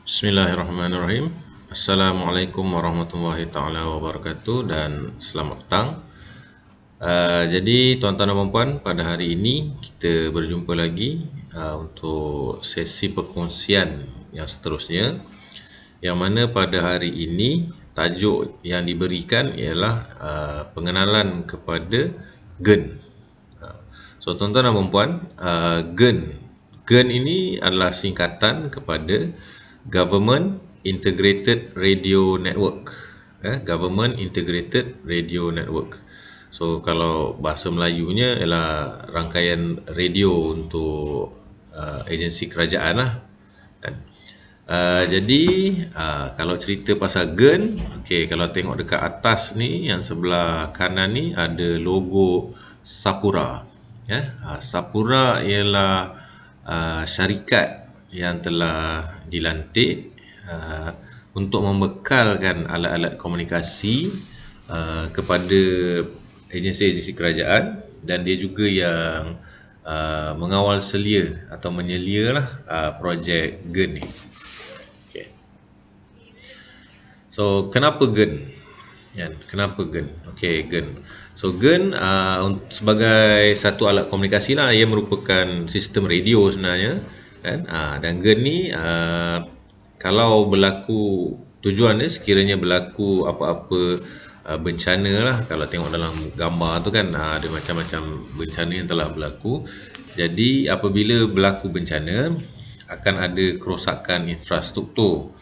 Bismillahirrahmanirrahim. Assalamualaikum warahmatullahi taala wabarakatuh dan selamat petang. Jadi tuan-tuan dan puan-puan, pada hari ini kita berjumpa lagi untuk sesi perkongsian yang seterusnya, yang mana pada hari ini tajuk yang diberikan ialah pengenalan kepada GEN. So tuan-tuan dan puan-puan, GEN ini adalah singkatan kepada Government Integrated Radio Network. Government Integrated Radio Network. So kalau bahasa Melayunya ialah rangkaian radio untuk agensi kerajaan lah. Jadi kalau cerita pasal GEN, okey, kalau tengok dekat atas ni, yang sebelah kanan ni ada logo Sapura. Sapura ialah syarikat yang telah dilantik untuk membekalkan alat-alat komunikasi kepada agensi-agensi kerajaan, dan dia juga yang mengawal selia atau menyelia lah projek GEN ni. Okay. So kenapa GEN? Kenapa GEN? Okey, GEN. So GEN sebagai satu alat komunikasi lah, ia merupakan sistem radio sebenarnya, kan? Dan GEN ni kalau berlaku, tujuan dia sekiranya berlaku apa-apa bencana lah. Kalau tengok dalam gambar tu kan, ada macam-macam bencana yang telah berlaku. Jadi apabila berlaku bencana, akan ada kerosakan infrastruktur.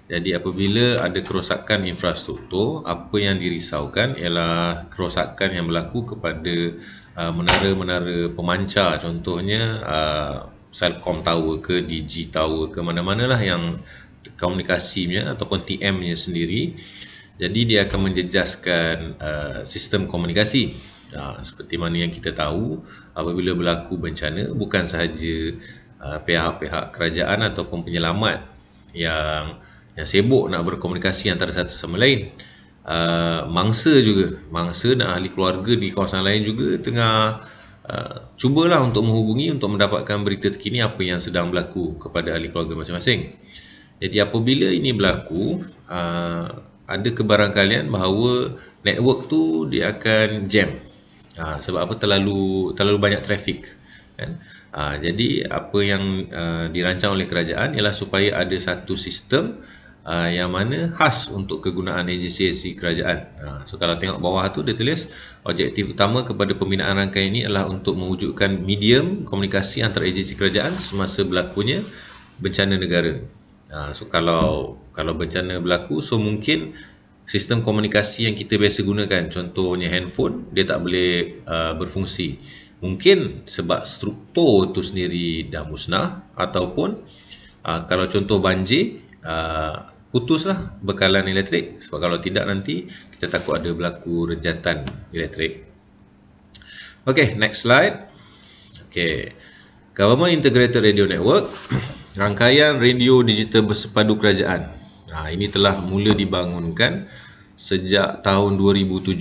Jadi apabila ada kerosakan infrastruktur, apa yang dirisaukan ialah kerosakan yang berlaku kepada menara-menara pemancar, contohnya Celcom Tower ke Digi Tower ke mana-manalah yang komunikasinya ataupun TM-nya sendiri. Jadi dia akan menjejaskan sistem komunikasi. Seperti mana yang kita tahu, apabila berlaku bencana, bukan sahaja pihak-pihak kerajaan ataupun penyelamat yang sibuk nak berkomunikasi antara satu sama lain, mangsa dan ahli keluarga di kawasan lain juga tengah cubalah untuk menghubungi untuk mendapatkan berita terkini apa yang sedang berlaku kepada ahli keluarga masing-masing. Jadi apabila ini berlaku, ada kebarangkalian bahawa network tu dia akan jam. Sebab apa? Terlalu banyak trafik, kan? Jadi apa yang dirancang oleh kerajaan ialah supaya ada satu sistem yang mana khas untuk kegunaan agensi-agensi kerajaan. So kalau tengok bawah tu dia tulis objektif utama kepada pembinaan rangkaian ini adalah untuk mewujudkan medium komunikasi antara agensi kerajaan semasa berlakunya bencana negara. So kalau bencana berlaku, so mungkin sistem komunikasi yang kita biasa gunakan, contohnya handphone, dia tak boleh berfungsi. Mungkin sebab struktur itu sendiri dah musnah, ataupun kalau contoh banjir, putuslah bekalan elektrik. Sebab kalau tidak nanti kita takut ada berlaku rejatan elektrik. Okay, next slide. Okay, Government Integrated Radio Network, rangkaian radio digital bersepadu kerajaan. Ini telah mula dibangunkan sejak tahun 2007.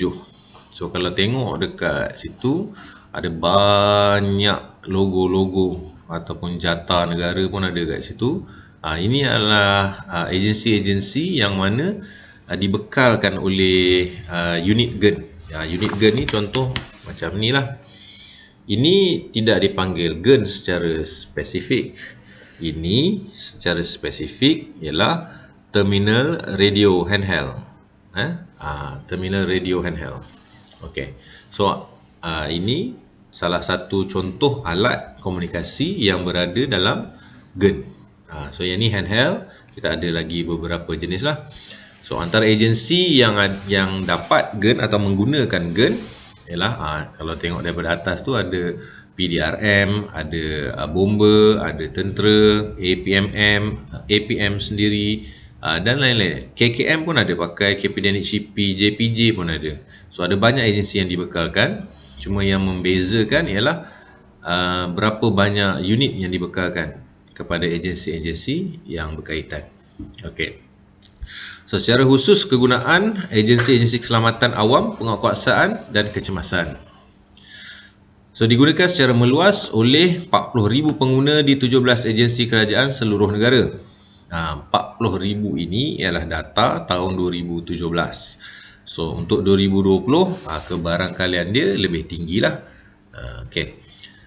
So kalau tengok dekat situ, ada banyak logo-logo ataupun jata negara pun ada kat situ. Ini adalah agensi-agensi yang mana dibekalkan oleh unit GEN. Unit GEN ni contoh macam ni lah. Ini tidak dipanggil GEN secara spesifik. Ini secara spesifik ialah Terminal Radio Handheld. Terminal Radio Handheld. Okay. So ini salah satu contoh alat komunikasi yang berada dalam GEN. So yang ni handheld, kita ada lagi beberapa jenis lah. So antara agensi yang dapat GEN atau menggunakan GEN ialah kalau tengok daripada atas tu ada PDRM, ada bomba, ada tentera, APM sendiri, dan lain-lain. KKM pun ada pakai, KPDNHCP, JPJ pun ada. So ada banyak agensi yang dibekalkan. Cuma yang membezakan ialah berapa banyak unit yang dibekalkan kepada agensi-agensi yang berkaitan. Okey. So secara khusus kegunaan agensi-agensi keselamatan awam, penguatkuasaan dan kecemasan. So digunakan secara meluas oleh 40,000 pengguna di 17 agensi kerajaan seluruh negara. 40,000 ini ialah data tahun 2017. So untuk 2020 kebarangkalian dia lebih tinggilah. Okey.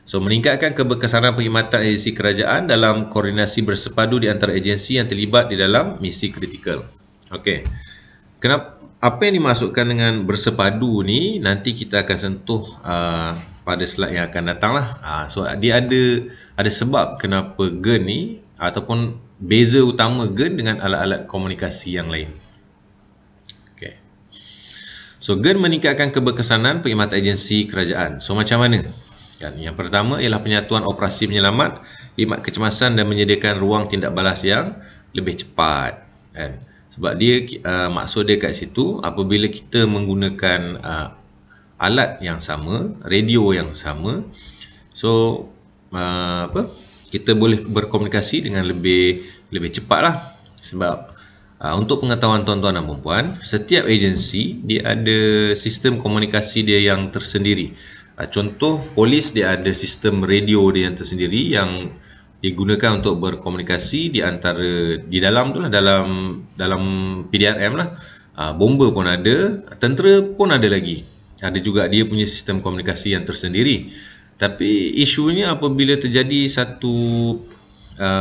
So meningkatkan keberkesanan perkhidmatan agensi kerajaan dalam koordinasi bersepadu di antara agensi yang terlibat di dalam misi kritikal. Okey. Apa yang dimasukkan dengan bersepadu ni nanti kita akan sentuh pada slide yang akan datang lah. So dia ada sebab kenapa GEN ni ataupun beza utama GEN dengan alat-alat komunikasi yang lain. Okay. So GEN meningkatkan keberkesanan perkhidmatan agensi kerajaan. So macam mana? Yang pertama ialah penyatuan operasi penyelamat, khidmat kecemasan dan menyediakan ruang tindak balas yang lebih cepat. Kan? Sebab dia maksud dia kat situ apabila kita menggunakan alat yang sama, radio yang sama, so kita boleh berkomunikasi dengan lebih cepatlah. Sebab untuk pengetahuan tuan-tuan dan puan-puan, setiap agensi dia ada sistem komunikasi dia yang tersendiri. Contoh polis dia ada sistem radio dia yang tersendiri yang digunakan untuk berkomunikasi di antara di dalam tu lah, dalam PDRM lah. Bomba pun ada, tentera pun ada lagi. Ada juga dia punya sistem komunikasi yang tersendiri. Tapi isunya apabila terjadi satu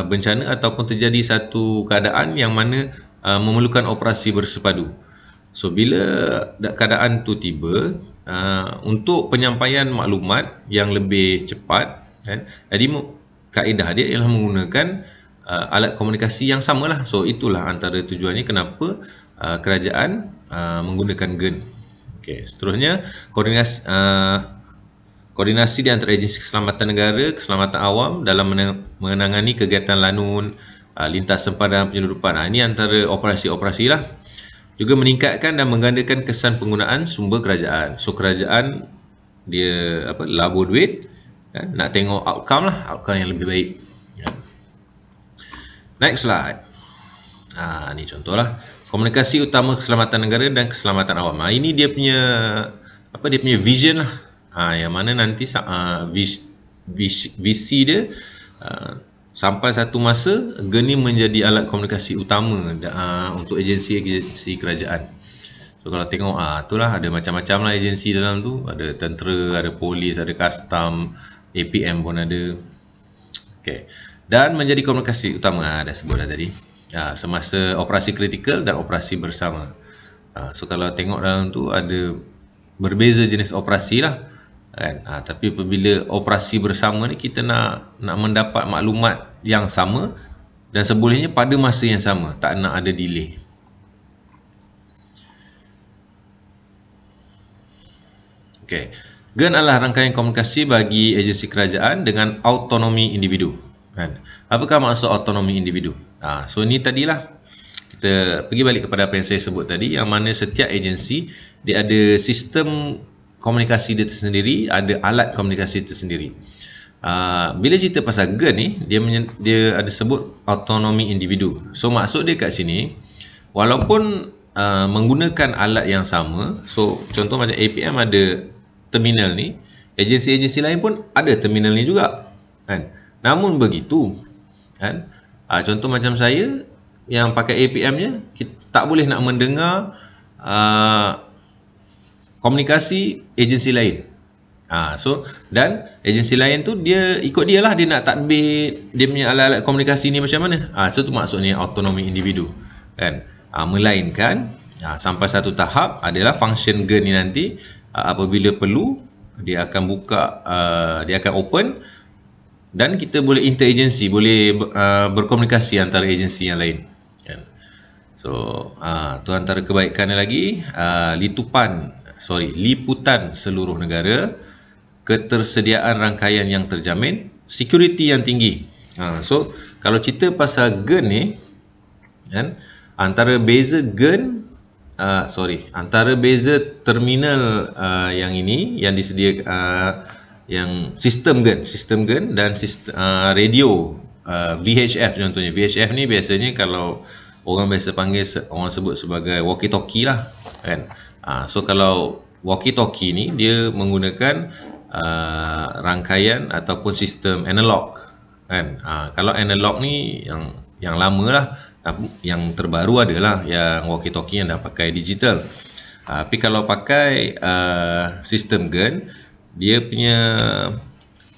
bencana ataupun terjadi satu keadaan yang mana memerlukan operasi bersepadu. So bila keadaan tu tiba, untuk penyampaian maklumat yang lebih cepat, kan? Jadi kaedah dia ialah menggunakan alat komunikasi yang samalah. So itulah antara tujuannya kenapa kerajaan menggunakan GEN. Okey, seterusnya koordinasi di antara agensi keselamatan negara, keselamatan awam dalam menangani kegiatan lanun, lintas sempadan penyeludupan. Ini antara operasi-operasi lah. Juga meningkatkan dan menggandakan kesan penggunaan sumber kerajaan. So kerajaan dia labur duit, kan? Nak tengok outcome lah, outcome yang lebih baik. Next slide. Ni contohlah komunikasi utama keselamatan negara dan keselamatan awam. Ini dia punya dia punya vision lah. Yang mana nanti visi dia sampai satu masa GEN ni menjadi alat komunikasi utama untuk agensi-agensi kerajaan. So kalau tengok itulah ada macam-macam lah agensi dalam tu, ada tentera, ada polis, ada custom, APM pun ada. Okey. Dan menjadi komunikasi utama dah sebut dah tadi. Semasa operasi kritikal dan operasi bersama. So kalau tengok dalam tu ada berbeza jenis operasi lah. Kan? Tapi apabila operasi bersama ni kita nak mendapat maklumat yang sama dan sebolehnya pada masa yang sama, tak nak ada delay. Okey. GEN adalah rangkaian komunikasi bagi agensi kerajaan dengan autonomi individu. Kan? Apakah maksud autonomi individu? So ni tadilah kita pergi balik kepada apa yang saya sebut tadi, yang mana setiap agensi dia ada sistem komunikasi dia tersendiri, ada alat komunikasi tersendiri. Bila cerita pasal GEN ni, dia ada sebut autonomi individu. So maksud dia kat sini, walaupun menggunakan alat yang sama, so contoh macam APM ada terminal ni, agensi-agensi lain pun ada terminal ni juga, kan? Namun begitu, kan? Contoh macam saya yang pakai APM-nya, kita tak boleh nak mendengar komunikasi agensi lain. So dan agensi lain tu dia ikut dia lah, dia nak tadbir dia punya alat-alat komunikasi ni macam mana. So tu maksudnya autonomi individu, kan? Melainkan sampai satu tahap adalah function GEN ni nanti apabila perlu dia akan buka, dia akan open dan kita boleh interagency, boleh berkomunikasi antara agensi yang lain, kan? So tu antara kebaikannya lagi, liputan seluruh negara, ketersediaan rangkaian yang terjamin, security yang tinggi. So kalau cerita pasal GEN ni, kan, antara beza terminal yang ini yang disediakan yang sistem GEN dan sistem radio VHF contohnya. VHF ni biasanya kalau orang biasa panggil, orang sebut sebagai walkie talkie lah, kan? So kalau walkie talkie ni dia menggunakan rangkaian ataupun sistem analog kan. Kalau analog ni yang lama lah, yang terbaru adalah yang walkie talkie yang dah pakai digital. Tapi kalau pakai sistem GAN, dia punya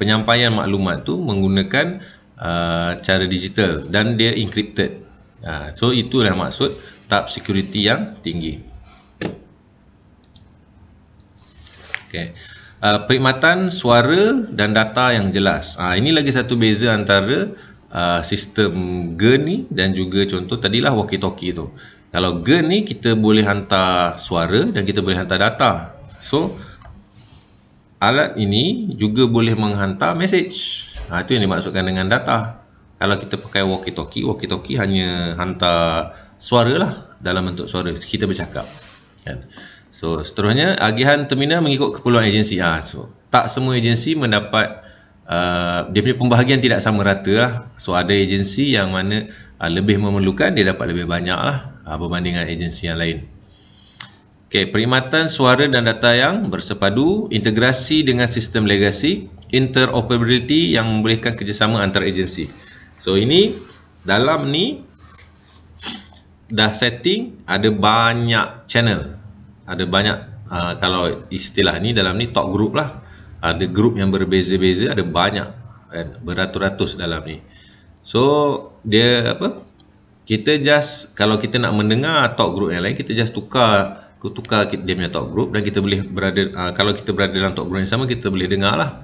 penyampaian maklumat tu menggunakan cara digital dan dia encrypted. So itulah maksud tahap security yang tinggi. Okay. Perkhidmatan suara dan data yang jelas. Ini lagi satu beza antara sistem GAN ni dan juga contoh tadilah walkie talkie tu. Kalau GAN ni kita boleh hantar suara dan kita boleh hantar data. So alat ini juga boleh menghantar message. Itu yang dimaksudkan dengan data. Kalau kita pakai walkie talkie hanya hantar suara lah, dalam bentuk suara kita bercakap kan. So seterusnya, agihan terminal mengikut keperluan agensi. So tak semua agensi mendapat dia punya pembahagian tidak sama rata lah. So ada agensi yang mana lebih memerlukan, dia dapat lebih banyak lah berbandingan agensi yang lain. Okay, perkhidmatan suara dan data yang bersepadu, integrasi dengan sistem legasi, interoperability yang membolehkan kerjasama antara agensi. So ini dalam ni dah setting ada banyak channel, ada banyak kalau istilah ni dalam ni talk group lah, ada group yang berbeza-beza, ada banyak kan, beratus-ratus dalam ni. So dia apa, kita just kalau kita nak mendengar talk group yang lain, kita just tukar dia punya talk group dan kita boleh berada kalau kita berada dalam talk group yang sama, kita boleh dengar lah.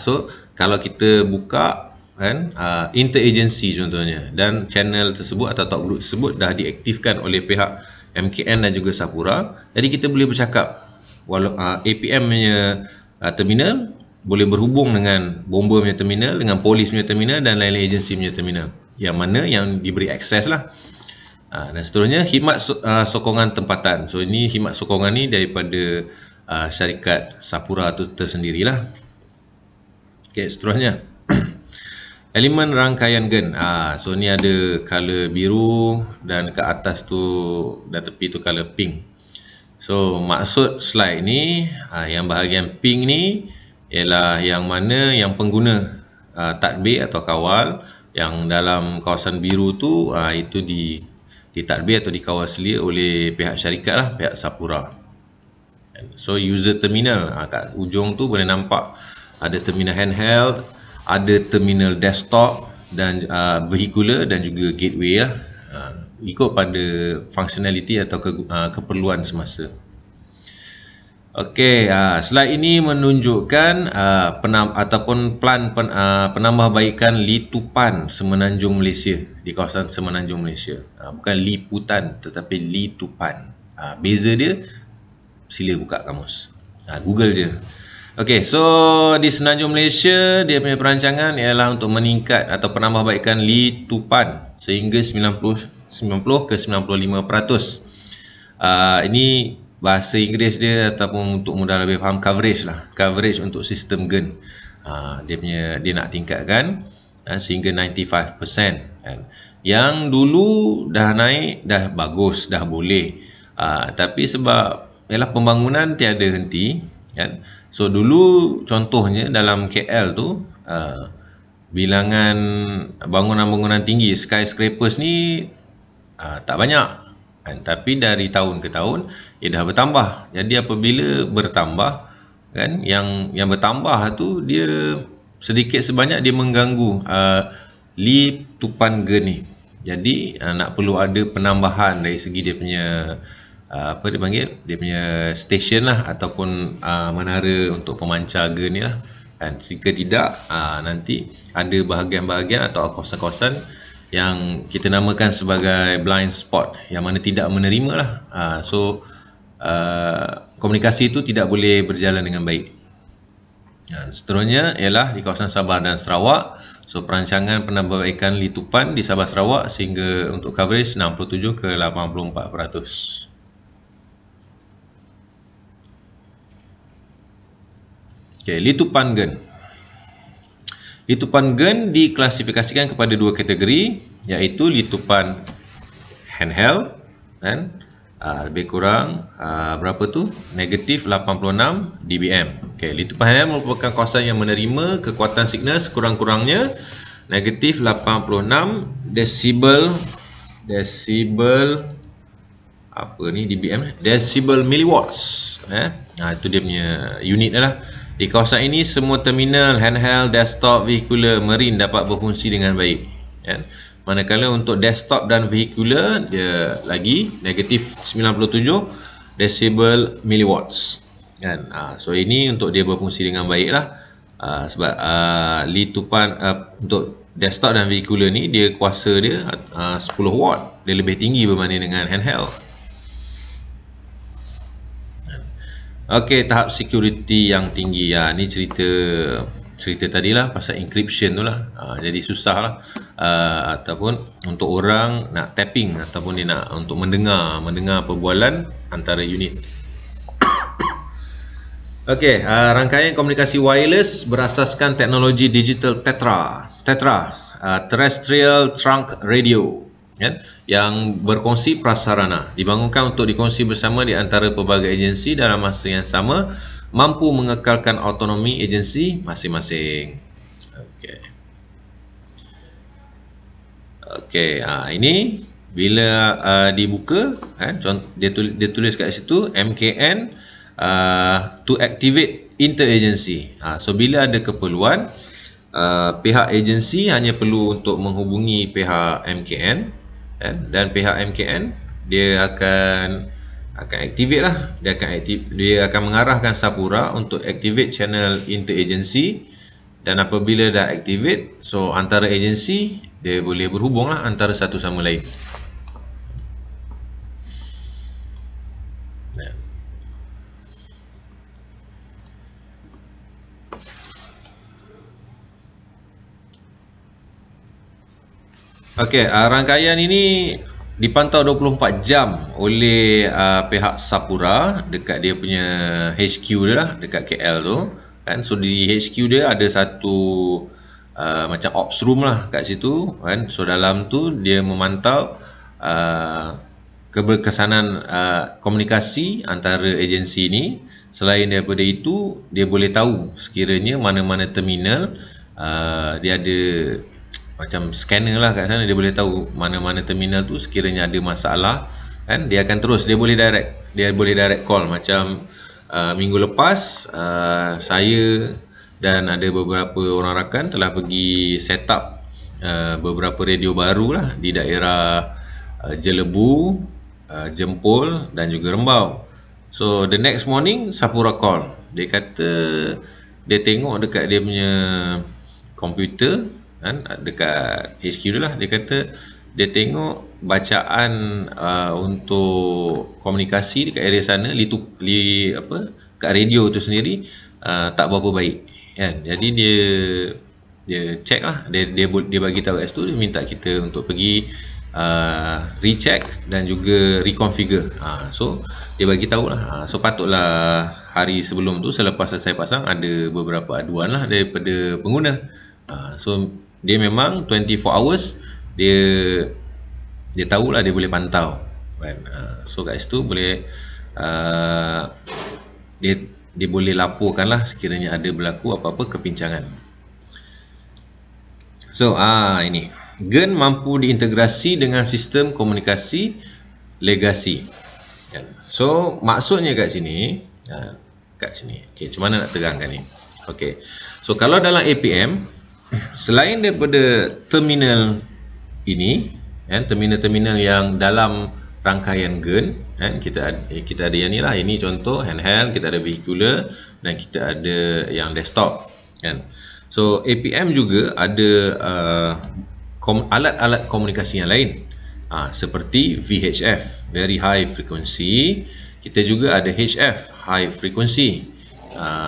So kalau kita buka kan interagency contohnya, dan channel tersebut atau talk group tersebut dah diaktifkan oleh pihak MKN dan juga Sapura, jadi kita boleh bercakap walau APM punya terminal boleh berhubung dengan bomba punya terminal, dengan polis punya terminal dan lain-lain agensi punya terminal yang mana yang diberi akses lah. Dan seterusnya, khidmat sokongan tempatan. So ini khidmat sokongan ni daripada syarikat Sapura tu tersendirilah. Okay, seterusnya elemen rangkaian GAN. So ni ada color biru dan ke atas tu dan tepi tu color pink. So maksud slide ni, yang bahagian pink ni ialah yang mana yang pengguna tadbir atau kawal, yang dalam kawasan biru tu itu ditadbir atau dikawal selia oleh pihak syarikat lah, pihak Sapura. So user terminal, kat ujung tu boleh nampak ada terminal handheld, ada terminal desktop dan vehicular dan juga gateway lah, ikut pada functionality atau keperluan semasa. Okey, slide ini menunjukkan ataupun plan penambahbaikan Litupan Semenanjung Malaysia, di kawasan Semenanjung Malaysia. Bukan liputan tetapi Litupan. Beza dia sila buka kamus. Google je. Okey, so di Semenanjung Malaysia dia punya perancangan ialah untuk meningkat atau penambahbaikan Litupan sehingga 90 ke 95%. Ini bahasa Inggeris dia ataupun untuk mudah lebih faham, coverage lah, coverage untuk sistem GAN. Dia nak tingkatkan sehingga 95% kan. Yang dulu dah naik, dah bagus, dah boleh, tapi sebab ialah pembangunan tiada henti kan. So dulu contohnya dalam KL tu bilangan bangunan-bangunan tinggi, skyscrapers ni tak banyak kan, tapi dari tahun ke tahun ia dah bertambah. Jadi apabila bertambah kan, yang bertambah tu dia sedikit sebanyak dia mengganggu Litupan GAN ni. Jadi nak perlu ada penambahan dari segi dia punya apa dia panggil, dia punya station lah ataupun menara untuk pemancar GAN ni lah kan. Jika tidak nanti ada bahagian-bahagian atau kawasan-kawasan yang kita namakan sebagai blind spot, yang mana tidak menerima lah. So komunikasi itu tidak boleh berjalan dengan baik. Seterusnya ialah di kawasan Sabah dan Sarawak. So perancangan penambahbaikan Litupan di Sabah Sarawak sehingga untuk coverage 67 ke 84%. Okay, Litupan GAN. Litupan GAN diklasifikasikan kepada dua kategori, iaitu Litupan handheld kan, Lebih kurang berapa tu? Negatif 86 dBm. Okey, litupan handheld merupakan kawasan yang menerima kekuatan signal sekurang-kurangnya negatif 86 desibel apa ni dBm, decibel milliwatts. Itu dia punya unit lah. Di kawasan ini semua terminal handheld, desktop, vehicular, marine dapat berfungsi dengan baik. Manakala untuk desktop dan vehicular dia lagi negatif 97 decibel milliwatts. So ini untuk dia berfungsi dengan baik lah. Sebab litupan untuk desktop dan vehicular ni dia kuasa dia 10 watt, dia lebih tinggi berbanding dengan handheld. Okey, tahap security yang tinggi. Ni cerita tadilah pasal encryption tu lah. Jadi susah lah ataupun untuk orang nak tapping ataupun dia nak untuk mendengar perbualan antara unit. Okey, rangkaian komunikasi wireless berasaskan teknologi digital Tetra terrestrial trunk radio, yang berkongsi prasarana, dibangunkan untuk dikongsi bersama di antara pelbagai agensi dalam masa yang sama, mampu mengekalkan autonomi agensi masing-masing. Okey, ini bila dibuka, dia tulis kat situ MKN to activate interagency. So bila ada keperluan, pihak agensi hanya perlu untuk menghubungi pihak MKN, dan pihak MKN dia akan activate lah, dia akan mengarahkan Sapura untuk activate channel interagency. Dan apabila dah activate, so antara agensi dia boleh berhubung lah antara satu sama lain. Okey, rangkaian ini dipantau 24 jam oleh pihak Sapura dekat dia punya HQ dia lah, dekat KL tu. So di HQ dia ada satu macam ops room lah kat situ. So dalam tu dia memantau keberkesanan komunikasi antara agensi ni. Selain daripada itu, dia boleh tahu sekiranya mana-mana terminal dia ada macam scanner lah kat sana, dia boleh tahu mana-mana terminal tu sekiranya ada masalah, dia akan terus, dia boleh direct call. Macam minggu lepas saya dan ada beberapa orang rakan telah pergi set up beberapa radio baru lah di daerah Jelebu, Jempol dan juga Rembau. So the next morning Sapura call, dia kata dia tengok dekat dia punya komputer, dekat HQ dia lah, dia kata dia tengok bacaan untuk komunikasi dekat area sana kat radio tu sendiri tak berapa baik, jadi dia check lah, dia bagi tahu kat situ, dia minta kita untuk pergi recheck dan juga reconfigure. So dia bagi tahu lah, so patutlah hari sebelum tu selepas selesai pasang ada beberapa aduan lah daripada pengguna. So dia memang 24 hours dia tahulah, dia boleh pantau kan. So kat situ boleh dia boleh laporkan lah sekiranya ada berlaku apa-apa kepincangan. So ini GEN mampu diintegrasi dengan sistem komunikasi legasi. So maksudnya kat sini okay, macam mana nak terangkan ni? Okay, so kalau dalam APM, selain daripada terminal ini, terminal-terminal yang dalam rangkaian GEN, kita ada yang ni lah, ini contoh handheld, kita ada vehicular dan kita ada yang desktop, So APM juga ada alat-alat komunikasi yang lain, seperti VHF, very high frequency. Kita juga ada HF, high frequency.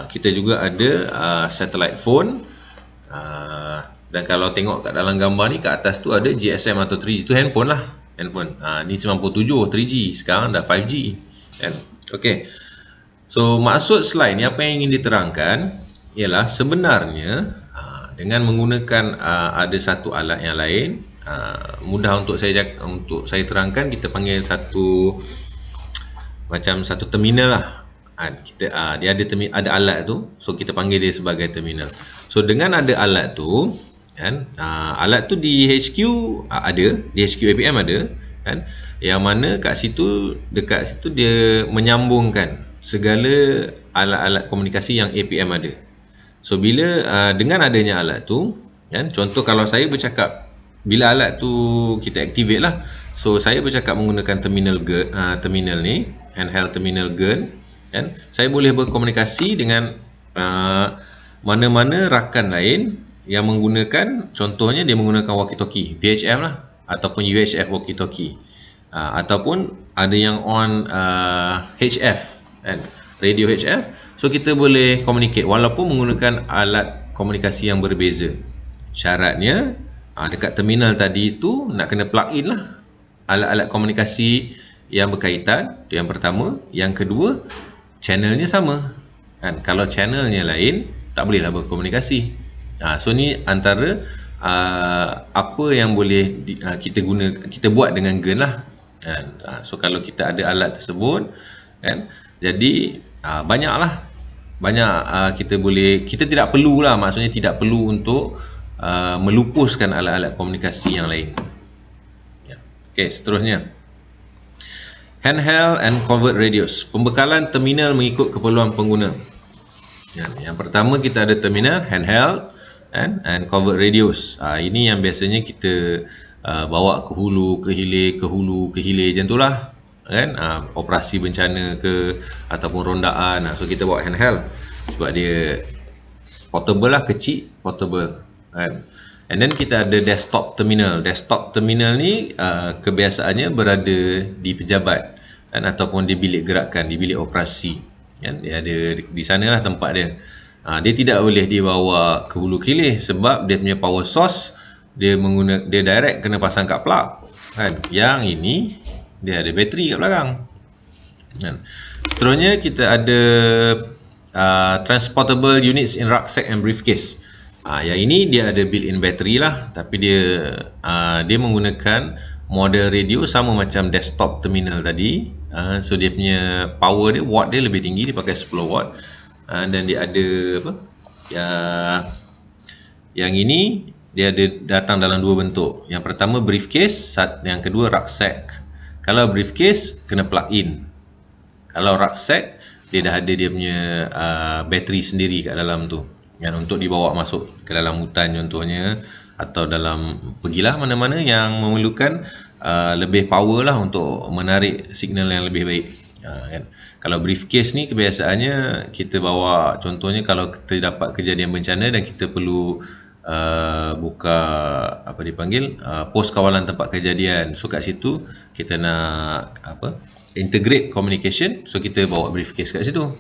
Kita juga ada satellite phone. Dan kalau tengok kat dalam gambar ni, kat atas tu ada GSM atau 3G, tu handphone lah, ni 97 3G, sekarang dah 5G, Okay, so maksud slide ni apa yang ingin diterangkan ialah sebenarnya dengan menggunakan ada satu alat yang lain, mudah untuk saya terangkan, kita panggil satu macam satu terminal lah. Dia ada alat tu, so kita panggil dia sebagai terminal. So dengan ada alat tu kan, alat tu di HQ ada, di HQ APM ada kan, yang mana dekat situ dia menyambungkan segala alat-alat komunikasi yang APM ada. So bila dengan adanya alat tu kan, contoh kalau saya bercakap, bila alat tu kita activate lah, so saya bercakap menggunakan terminal ni, handheld terminal GERN kan, saya boleh berkomunikasi dengan mana-mana rakan lain yang menggunakan, contohnya dia menggunakan walkie-talkie VHF lah, ataupun UHF walkie-talkie, ataupun ada yang on HF kan, radio HF. So kita boleh communicate walaupun menggunakan alat komunikasi yang berbeza. Syaratnya dekat terminal tadi tu nak kena plug in lah alat-alat komunikasi yang berkaitan. Itu yang pertama. Yang kedua, channelnya sama kan. Kalau channelnya lain, tak bolehlah berkomunikasi. So ni antara apa yang boleh kita buat dengan GERN lah kan. So kalau kita ada alat tersebut kan, jadi kita tidak perlu lah, maksudnya tidak perlu untuk melupuskan alat-alat komunikasi yang lain. Okey, seterusnya, handheld and covert radios. Pembekalan terminal mengikut keperluan pengguna. Yang pertama kita ada terminal handheld and covert radios. Ini yang biasanya kita bawa ke hulu, ke hilir macam itulah kan, operasi bencana ke ataupun rondaan. So kita bawa handheld sebab dia portable lah, kecil, portable kan. And then kita ada desktop terminal. Desktop terminal ni kebiasaannya berada di pejabat kan, ataupun di bilik gerakan, di bilik operasi kan. Dia ada di sanalah tempat dia. Dia tidak boleh dibawa ke hulu hilir sebab dia punya power source dia direct kena pasang kat plug kan. Yang ini dia ada bateri kat belakang kan. Seterusnya kita ada transportable units in rucksack and briefcase. Yang ini dia ada built-in bateri lah, tapi dia menggunakan model radio sama macam desktop terminal tadi. So dia punya power dia, watt dia lebih tinggi, dia pakai 10 watt. Dan dia ada apa? Yang ini dia ada datang dalam dua bentuk. Yang pertama briefcase, yang kedua rucksack. Kalau briefcase kena plug in. Kalau rucksack dia dah ada dia punya bateri sendiri kat dalam tu. Yang untuk dibawa masuk ke dalam hutan contohnya, atau pergilah mana-mana yang memerlukan lebih power lah untuk menarik signal yang lebih baik kan. Kalau briefcase ni kebiasaannya kita bawa, contohnya kalau kita dapat kejadian bencana dan kita perlu buka pos kawalan tempat kejadian. So kat situ kita nak integrate communication, so kita bawa briefcase kat situ.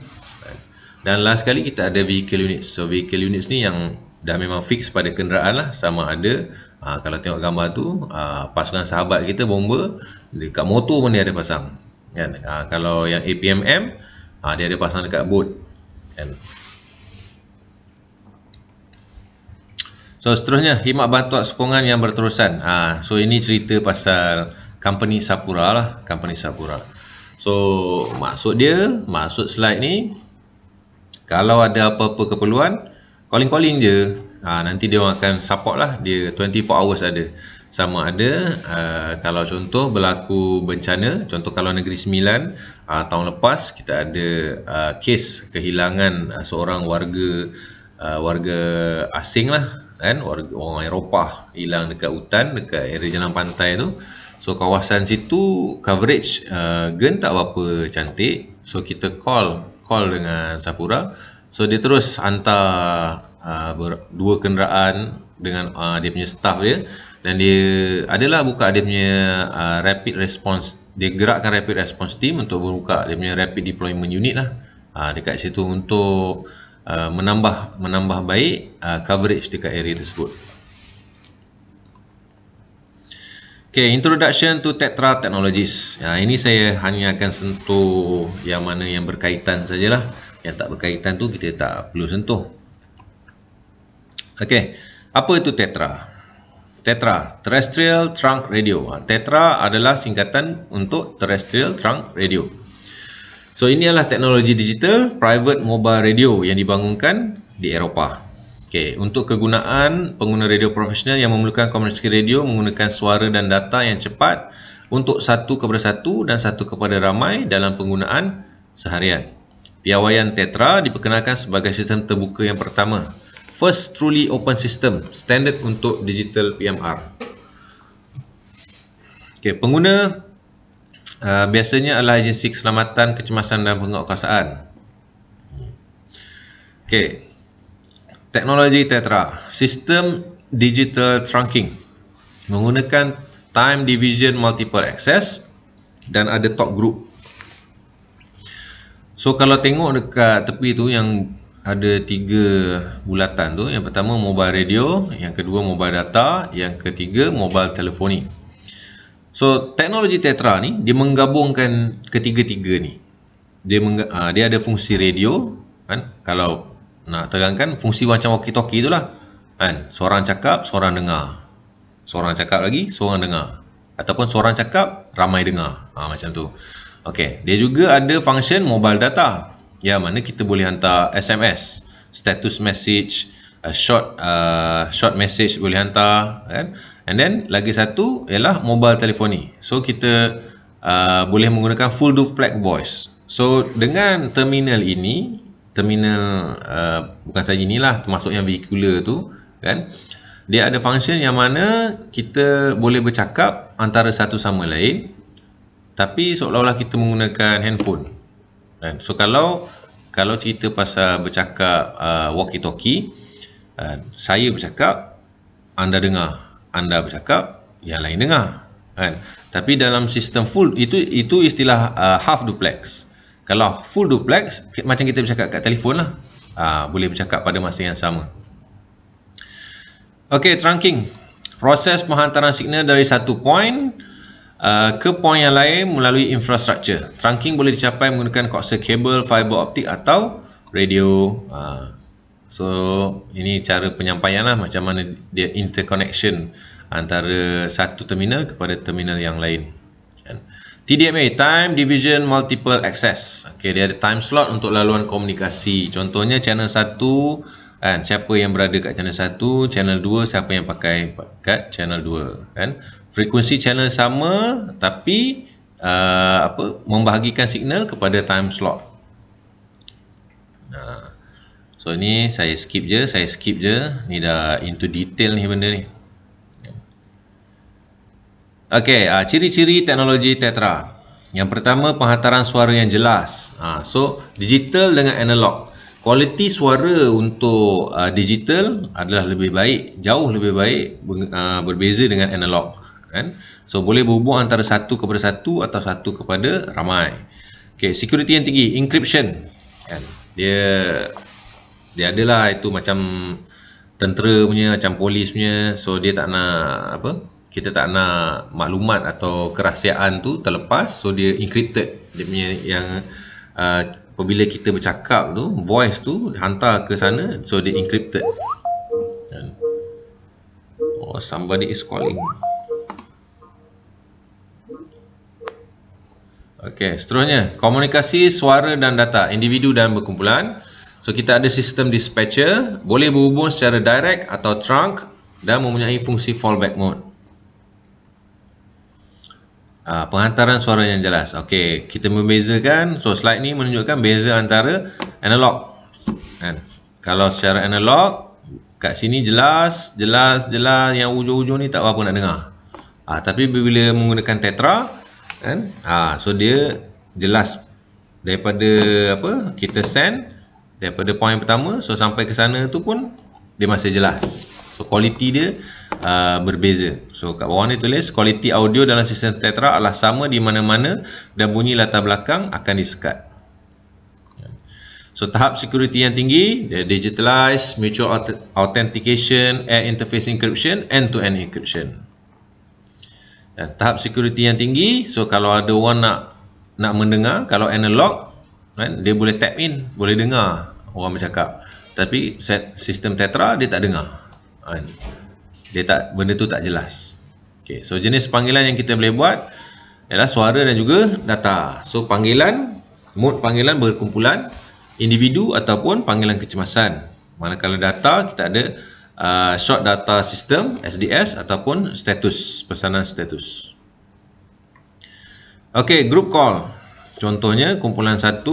Dan last sekali kita ada vehicle units. So vehicle units ni yang dah memang fix pada kenderaan lah, sama ada kalau tengok gambar tu pasukan sahabat kita bomba dekat motor pun dia ada pasang kan. Kalau yang APMM dia ada pasang dekat boat kan. So seterusnya, khidmat bantuan sokongan yang berterusan. So ini cerita pasal company Sapura lah, company Sapura. So maksud slide ni, kalau ada apa-apa keperluan, calling je. Nanti dia orang akan support lah. Dia 24 hours ada. Sama ada kalau contoh berlaku bencana, contoh kalau Negeri Sembilan tahun lepas kita ada kes kehilangan seorang warga asing lah kan, orang Eropah hilang dekat hutan, dekat area jalan pantai tu. So kawasan situ coverage GERN tak berapa cantik. So kita call dengan Sapura. So dia terus hantar dua kenderaan dengan dia punya staff dia, dan dia adalah buka dia punya rapid response. Dia gerakkan rapid response team untuk buka dia punya rapid deployment unit lah dekat situ untuk menambah baik coverage dekat area tersebut. Okay, introduction to Tetra Technologies. Ini saya hanya akan sentuh yang mana yang berkaitan sajalah. Yang tak berkaitan tu kita tak perlu sentuh. Okay, apa itu Tetra? Tetra, Terrestrial Trunk Radio. Tetra adalah singkatan untuk Terrestrial Trunk Radio. So ini adalah teknologi digital private mobile radio yang dibangunkan di Eropah. Okey, untuk kegunaan pengguna radio profesional yang memerlukan komunikasi radio menggunakan suara dan data yang cepat untuk satu kepada satu dan satu kepada ramai dalam penggunaan seharian. Piawaian Tetra diperkenalkan sebagai sistem terbuka yang pertama. First truly open system, standard untuk digital PMR. Okey, pengguna biasanya adalah agensi keselamatan, kecemasan dan penguatkuasaan. Okey. Teknologi Tetra, sistem digital trunking menggunakan time division multiple access dan ada talk group. So kalau tengok dekat tepi tu yang ada 3 bulatan tu, yang pertama mobile radio, yang kedua mobile data, yang ketiga mobile telefoni. So teknologi Tetra ni dia menggabungkan ketiga-tiga ni. Dia ada fungsi radio kan, kalau nak terangkan fungsi macam walkie-talkie itulah kan, seorang cakap seorang dengar, seorang cakap lagi seorang dengar, ataupun seorang cakap ramai dengar, macam tu. Okey, dia juga ada function mobile data yang mana kita boleh hantar SMS, status message, short message boleh hantar kan. And then lagi satu ialah mobile telefoni. So kita boleh menggunakan full duplex voice. So dengan terminal ini, bukan saja inilah, termasuk yang vehicular tu kan, dia ada function yang mana kita boleh bercakap antara satu sama lain tapi seolah-olah kita menggunakan handphone kan. So kalau cerita pasal bercakap walkie talkie, saya bercakap, anda dengar, anda bercakap, yang lain dengar kan. Tapi dalam sistem full itu istilah half duplex. Kalau full duplex macam kita bercakap kat telefon lah, boleh bercakap pada masa yang sama. Okey, trunking, proses penghantaran signal dari satu point ke point yang lain melalui infrastruktur. Trunking boleh dicapai menggunakan koaksial kabel, fiber optik atau radio. So ini cara penyampaian lah, macam mana dia interconnection antara satu terminal kepada terminal yang lain. TDMA, Time Division Multiple Access. Okey, dia ada time slot untuk laluan komunikasi. Contohnya channel 1 kan, siapa yang berada kat channel 1, channel 2 siapa yang pakai kat channel 2 kan. Frekuensi channel sama tapi membahagikan signal kepada time slot. So ni saya skip je. Ni dah into detail ni benda ni. Okey, ciri-ciri teknologi Tetra. Yang pertama, penghantaran suara yang jelas. So digital dengan analog. Kualiti suara untuk digital adalah lebih baik, jauh lebih baik berbeza dengan analog kan. So boleh berhubung antara satu kepada satu atau satu kepada ramai. Okey, security yang tinggi, encryption kan. Dia adalah itu macam tentera punya, macam polis punya. So dia tak nak kita tak nak maklumat atau kerahsiaan tu terlepas, so dia encrypted. Dia punya yang apabila kita bercakap tu, voice tu hantar ke sana, so dia encrypted. Oh, somebody is calling. Okey, seterusnya komunikasi suara dan data individu dan berkumpulan. So kita ada sistem dispatcher, boleh berhubung secara direct atau trunk dan mempunyai fungsi fallback mode. Penghantaran suara yang jelas. Okey, kita membezakan. So slide ni menunjukkan beza antara analog kan. Kalau secara analog kat sini jelas, yang ujung-ujung ni tak apa nak dengar. Tapi bila menggunakan Tetra kan, so dia jelas daripada kita send daripada point pertama, so sampai ke sana tu pun dia masih jelas. So kualiti dia berbeza. So kat bawah ni tulis kualiti audio dalam sistem Tetra adalah sama di mana-mana dan bunyi latar belakang akan disekat. So tahap security yang tinggi, digitalized, mutual authentication, air interface encryption, end-to-end encryption. Dan tahap security yang tinggi, so kalau ada orang nak mendengar, kalau analog kan, dia boleh tap in, boleh dengar orang bercakap. Tapi sistem Tetra dia tak dengar. Benda tu tak jelas. Okay, so jenis panggilan yang kita boleh buat ialah suara dan juga data. So panggilan Mode panggilan berkumpulan individu ataupun panggilan kecemasan. Manakala data, kita ada short data system SDS ataupun status, pesanan status. Okey, group call. Contohnya kumpulan 1,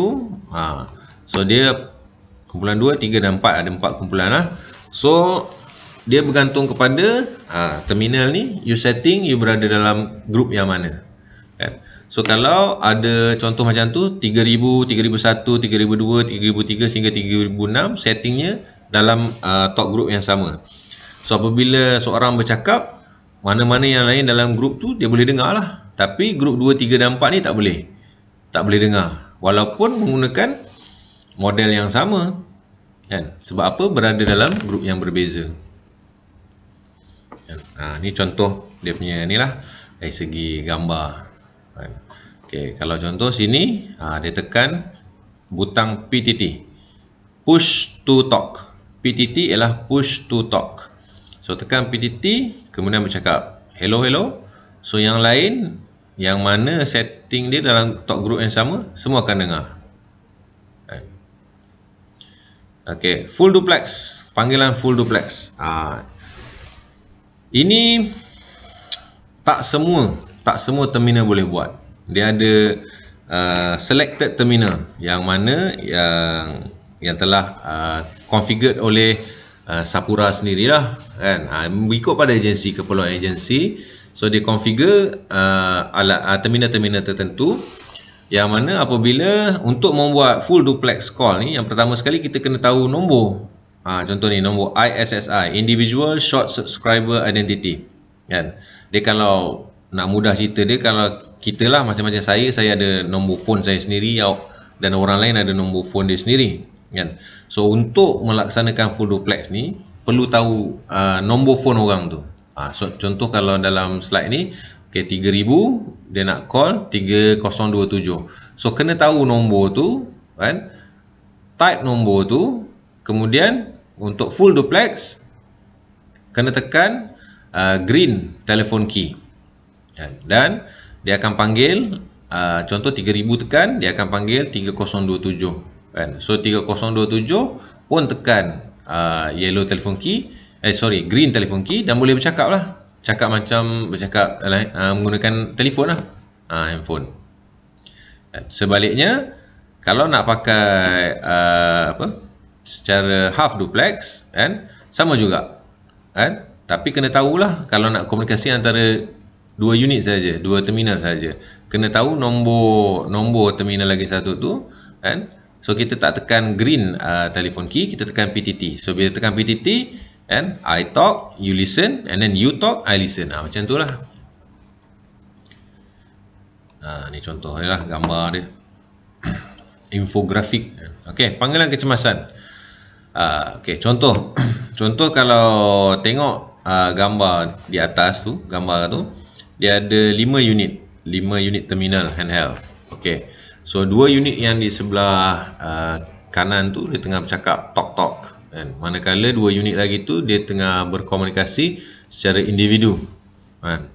so dia kumpulan 2, 3 dan 4, ada 4 kumpulan lah. So dia bergantung kepada terminal ni, you setting you berada dalam group yang mana. Kan? So kalau ada contoh macam tu 3000, 3001, 3002, 3003 sehingga 3006, settingnya dalam talk group yang sama. So apabila seorang bercakap, mana-mana yang lain dalam group tu dia boleh dengar lah. Tapi group 2, 3 dan 4 ni tak boleh. Tak boleh dengar. Walaupun menggunakan model yang sama. Kan? Sebab apa? Berada dalam group yang berbeza. Ni contoh dia punya ni lah dari segi gambar. Okay, kalau contoh sini dia tekan butang PTT, push to talk. PTT ialah push to talk. So tekan PTT, kemudian bercakap hello hello. So yang lain yang mana setting dia dalam talk group yang sama, semua akan dengar. Okay, full duplex, panggilan full duplex. Ini tak semua terminal boleh buat. Dia ada selected terminal yang mana yang telah configured oleh Sapura sendirilah, kan. Ikut pada agensi, keperluan agensi. So dia configure terminal-terminal tertentu yang mana apabila untuk membuat full duplex call ni, yang pertama sekali kita kena tahu nombor. Contoh ni nombor ISSI, Individual Short Subscriber Identity, kan. Dia kalau nak mudah cerita dia, kalau kita lah macam-macam saya ada nombor phone saya sendiri, dan orang lain ada nombor phone dia sendiri, kan. So untuk melaksanakan full duplex ni perlu tahu nombor phone orang tu. So contoh kalau dalam slide ni, okay, 3000 dia nak call 3027. So kena tahu nombor tu, kan. Type nombor tu, kemudian untuk full duplex kena tekan green telephone key, dan dia akan panggil contoh 3000 tekan, dia akan panggil 3027, kan. So 3027 pun tekan yellow telephone key, green telephone key, dan boleh bercakap lah. Cakap macam bercakap menggunakan telefon lah, handphone. Sebaliknya kalau nak pakai secara half duplex, kan, sama juga, kan. Tapi kena tahulah kalau nak komunikasi antara dua unit saja, dua terminal saja, kena tahu nombor terminal lagi satu tu, kan. So kita tak tekan green telephone key, kita tekan PTT. So bila tekan PTT, kan, I talk, you listen, and then you talk, I listen. Macam tu lah. Ni contoh dia lah, gambar dia. Infografik. Okey, panggilan kecemasan. Okey, contoh. Contoh kalau tengok gambar di atas tu, gambar tu, dia ada 5 unit terminal handheld. Okey. So 2 unit yang di sebelah kanan tu dia tengah bercakap talk. Kan? Manakala 2 unit lagi tu dia tengah berkomunikasi secara individu. Kan?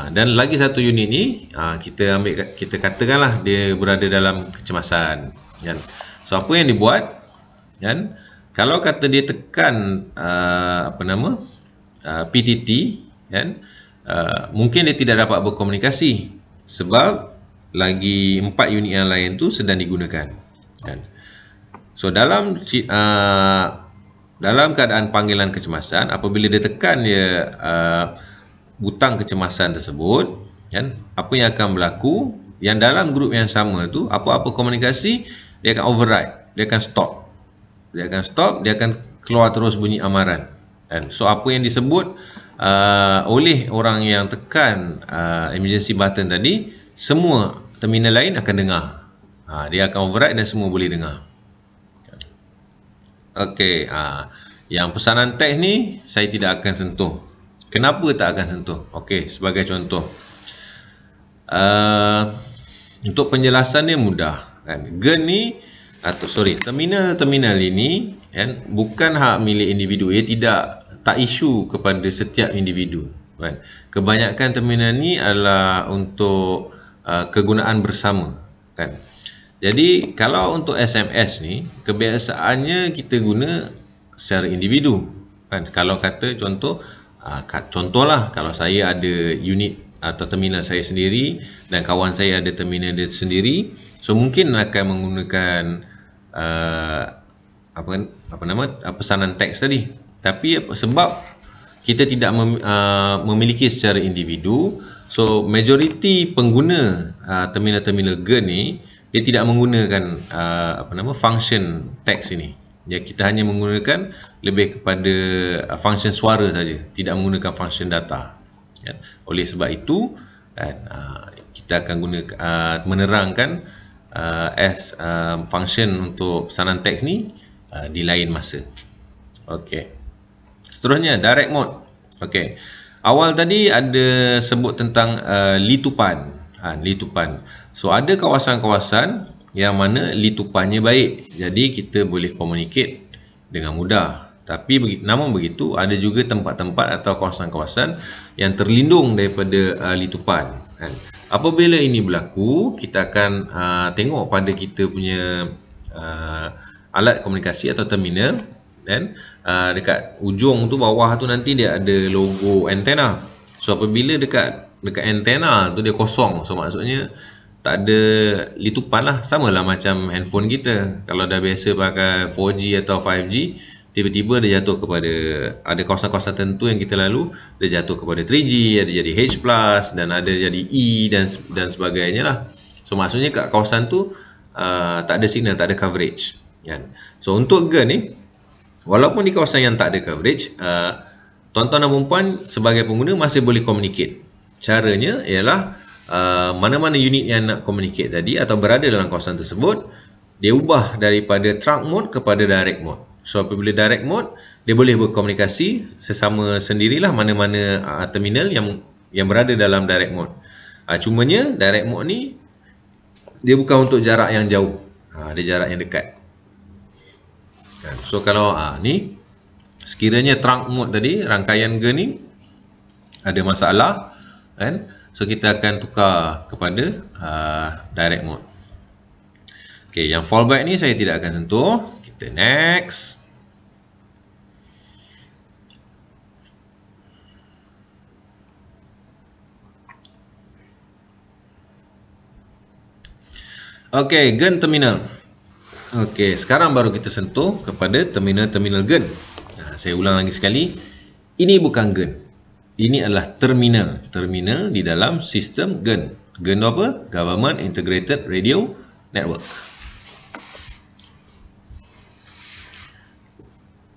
Dan lagi satu unit ni kita katakanlah dia berada dalam kecemasan. Kan? So apa yang dibuat? Kan? Kalau kata dia tekan PTT, kan? Mungkin dia tidak dapat berkomunikasi sebab lagi 4 unit yang lain tu sedang digunakan, kan? So dalam keadaan panggilan kecemasan, apabila dia tekan butang kecemasan tersebut, kan, apa yang akan berlaku, yang dalam grup yang sama tu apa-apa komunikasi dia akan override, dia akan stop, dia akan keluar terus bunyi amaran, kan. So apa yang disebut oleh orang yang tekan emergency button tadi, semua terminal lain akan dengar. Dia akan override dan semua boleh dengar. Okey, yang pesanan teks ni saya tidak akan sentuh. Kenapa tak akan sentuh? Okey, sebagai contoh, untuk penjelasannya mudah, kan. GEN ni terminal ini, kan, bukan hak milik individu. Ia tak isu kepada setiap individu, kan. Kebanyakan terminal ni adalah untuk kegunaan bersama, kan. Jadi kalau untuk SMS ni kebiasaannya kita guna secara individu kan. Kalau kata contohlah kalau saya ada unit atau terminal saya sendiri dan kawan saya ada terminal dia sendiri, so mungkin akan menggunakan pesanan teks tadi. Tapi sebab kita tidak memiliki secara individu, so majoriti pengguna terminal-terminal GEN ni dia tidak menggunakan function teks ini. Ya, kita hanya menggunakan lebih kepada function suara saja, tidak menggunakan function data. Ya. Oleh sebab itu kita akan guna menerangkan function untuk pesanan teks ni di lain masa. Okey. Seterusnya direct mode. Okey. Awal tadi ada sebut tentang litupan. Litupan. So ada kawasan-kawasan yang mana litupannya baik. Jadi kita boleh communicate dengan mudah. Tapi namun begitu ada juga tempat-tempat atau kawasan-kawasan yang terlindung daripada litupan. Apabila ini berlaku, kita akan tengok pada kita punya alat komunikasi atau terminal, dan dekat ujung tu, bawah tu nanti dia ada logo antena. So apabila dekat antena tu dia kosong, so maksudnya tak ada litupan lah. Samalah macam handphone kita, kalau dah biasa pakai 4G atau 5G, tiba-tiba dia jatuh kepada, ada kawasan-kawasan tertentu yang kita lalu, dia jatuh kepada 3G, ada jadi H+, dan ada jadi E dan sebagainya lah. So maksudnya kat kawasan tu tak ada signal, tak ada coverage kan. So untuk GEN ni, walaupun di kawasan yang tak ada coverage, tuan-tuan dan puan sebagai pengguna masih boleh communicate. Caranya ialah mana-mana unit yang nak communicate tadi atau berada dalam kawasan tersebut, dia ubah daripada trunk mode kepada direct mode. So apabila direct mode, dia boleh berkomunikasi sesama sendirilah mana-mana terminal yang berada dalam direct mode. Cumanya direct mode ni dia bukan untuk jarak yang jauh, dia jarak yang dekat. So kalau ni sekiranya trunk mode tadi, rangkaian GEN ni ada masalah kan, so kita akan tukar kepada direct mode. Okey, yang fallback ni saya tidak akan sentuh. Kita next. Okey, GEN terminal. Okey, sekarang baru kita sentuh kepada terminal-terminal GEN. Saya ulang lagi sekali. Ini bukan GEN. Ini adalah terminal. Terminal di dalam sistem GEN. GEN apa? Government Integrated Radio Network.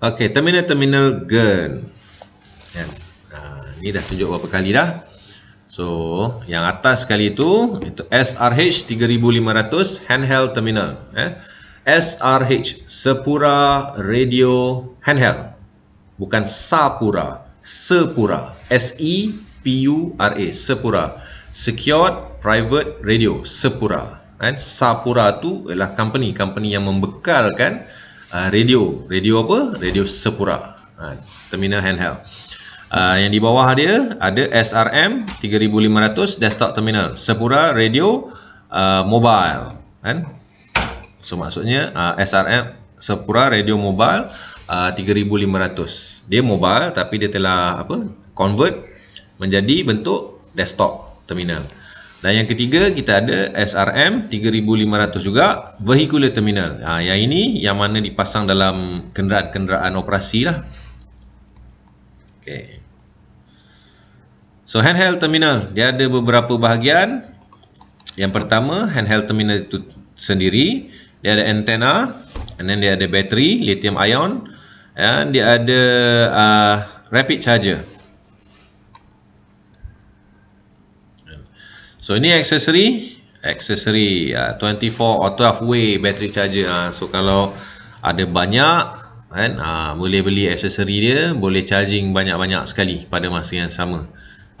Okey, terminal-terminal GEN. Ini dah tunjuk berapa kali dah. So, yang atas sekali itu SRH 3500 handheld terminal. SRH, Sepura Radio Handheld. Bukan Sapura, Sepura. S-E-P-U-R-A, Sepura. Secured Private Radio, Sepura. Sapura tu adalah company yang membekalkan radio. Radio apa? Radio Sepura. Terminal handheld. Yang di bawah dia ada SRM 3500 desktop terminal, Sepura Radio Mobile kan. So maksudnya SRM Sepura Radio Mobile 3500. Dia mobile tapi dia telah convert menjadi bentuk desktop terminal. Dan yang ketiga kita ada SRM 3500 juga, vehicular terminal. Yang ini yang mana dipasang dalam kenderaan-kenderaan operasi lah. Okay. So handheld terminal dia ada beberapa bahagian. Yang pertama, handheld terminal itu sendiri, dia ada antena, and then dia ada bateri lithium ion, dan dia ada rapid charger. So ini aksesori 24 or 12 way battery charger. So kalau ada banyak kan, boleh beli aksesori dia, boleh charging banyak-banyak sekali pada masa yang sama.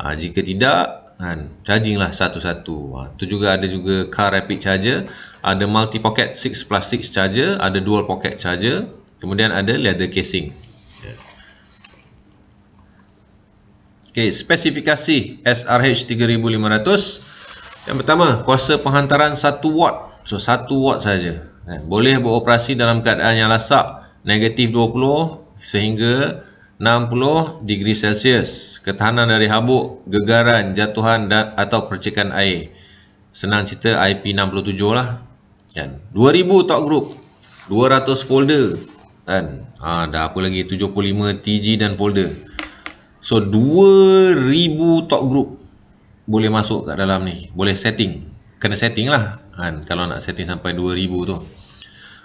Jika tidak kan, charging lah satu-satu. Itu juga ada juga car rapid charger, ada multi pocket 6+6 charger, ada dual pocket charger, kemudian ada leather casing. Okay, spesifikasi SRH 3500. Yang pertama, kuasa penghantaran 1 watt So 1 watt saja. Boleh beroperasi dalam keadaan yang lasak negatif 20 sehingga 60 degree Celsius. Ketahanan dari habuk, gegaran, jatuhan dan atau percikan air. Senang cerita IP67 lah. Kan. 2000 talk group, 200 folder kan. Dah apa lagi 75 TG dan folder. So 2000 talk group boleh masuk kat dalam ni. Boleh setting. Kena setting lah kan kalau nak setting sampai 2000 tu.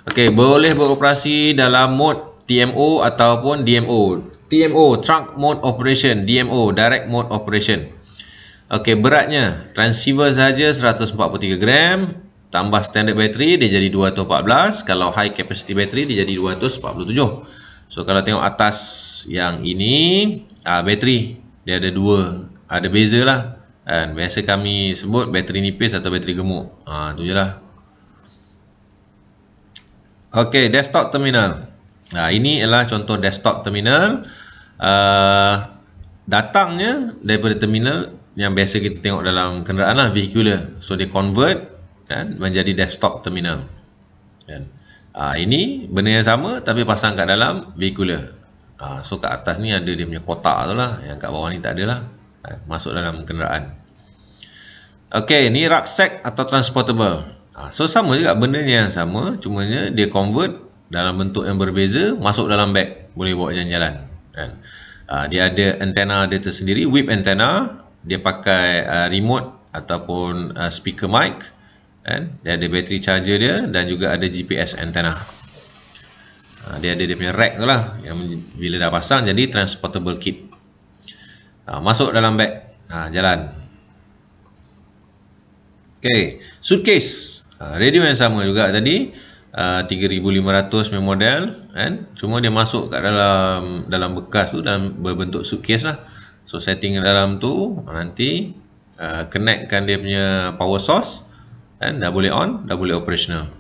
Okey, boleh beroperasi dalam mode TMO ataupun DMO. TMO, Trunk Mode Operation. DMO, Direct Mode Operation. Okey, beratnya transceiver saja 143 gram, tambah standard bateri dia jadi 214. Kalau high capacity bateri dia jadi 247. So kalau tengok atas yang ini, bateri dia ada dua, ada beza lah. Dan biasa kami sebut bateri nipis atau bateri gemuk. Tu je lah. Okey, desktop terminal. Ini adalah contoh desktop terminal. Datangnya daripada terminal yang biasa kita tengok dalam kenderaan lah, vehicular. So dia convert kan menjadi desktop terminal. Kan? Ini benda yang sama tapi pasang kat dalam vehicular. So kat atas ni ada dia punya kotak tu lah, yang kat bawah ni tak ada lah. Masuk dalam kenderaan. Okey, ni rucksack atau transportable. So sama juga benda yang sama, cumanya dia convert dalam bentuk yang berbeza, masuk dalam beg, boleh bawa jalan-jalan kan. Dia ada antena dia tersendiri, whip antena, dia pakai remote ataupun speaker mic kan. Dia ada battery charger dia dan juga ada GPS antena. Dia ada dia punya rack tu lah yang bila dah pasang jadi transportable kit. Masuk dalam beg, jalan. Okey, suitcase. Radio yang sama juga tadi, 3500 model kan. Cuma dia masuk kat dalam bekas tu dalam berbentuk suitcase lah. So setting dalam tu nanti connectkan dia punya power source kan, dah boleh on, dah boleh operational.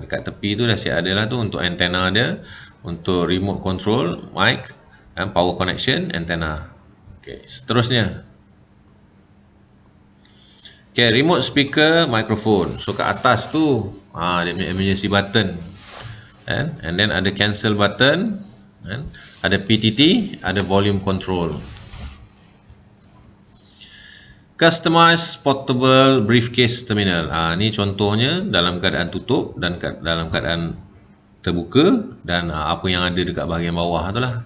Dekat tepi tu dah siap ada lah tu untuk antena dia, untuk remote control, mic dan power connection, antena. Okey, seterusnya. Okay, remote speaker, microphone. So kat atas tu dia punya emergency button kan? And then ada cancel button kan? Ada PTT, ada volume control. Customized portable briefcase terminal. Ni contohnya dalam keadaan tutup dan dalam keadaan terbuka, dan apa yang ada dekat bahagian bawah tu lah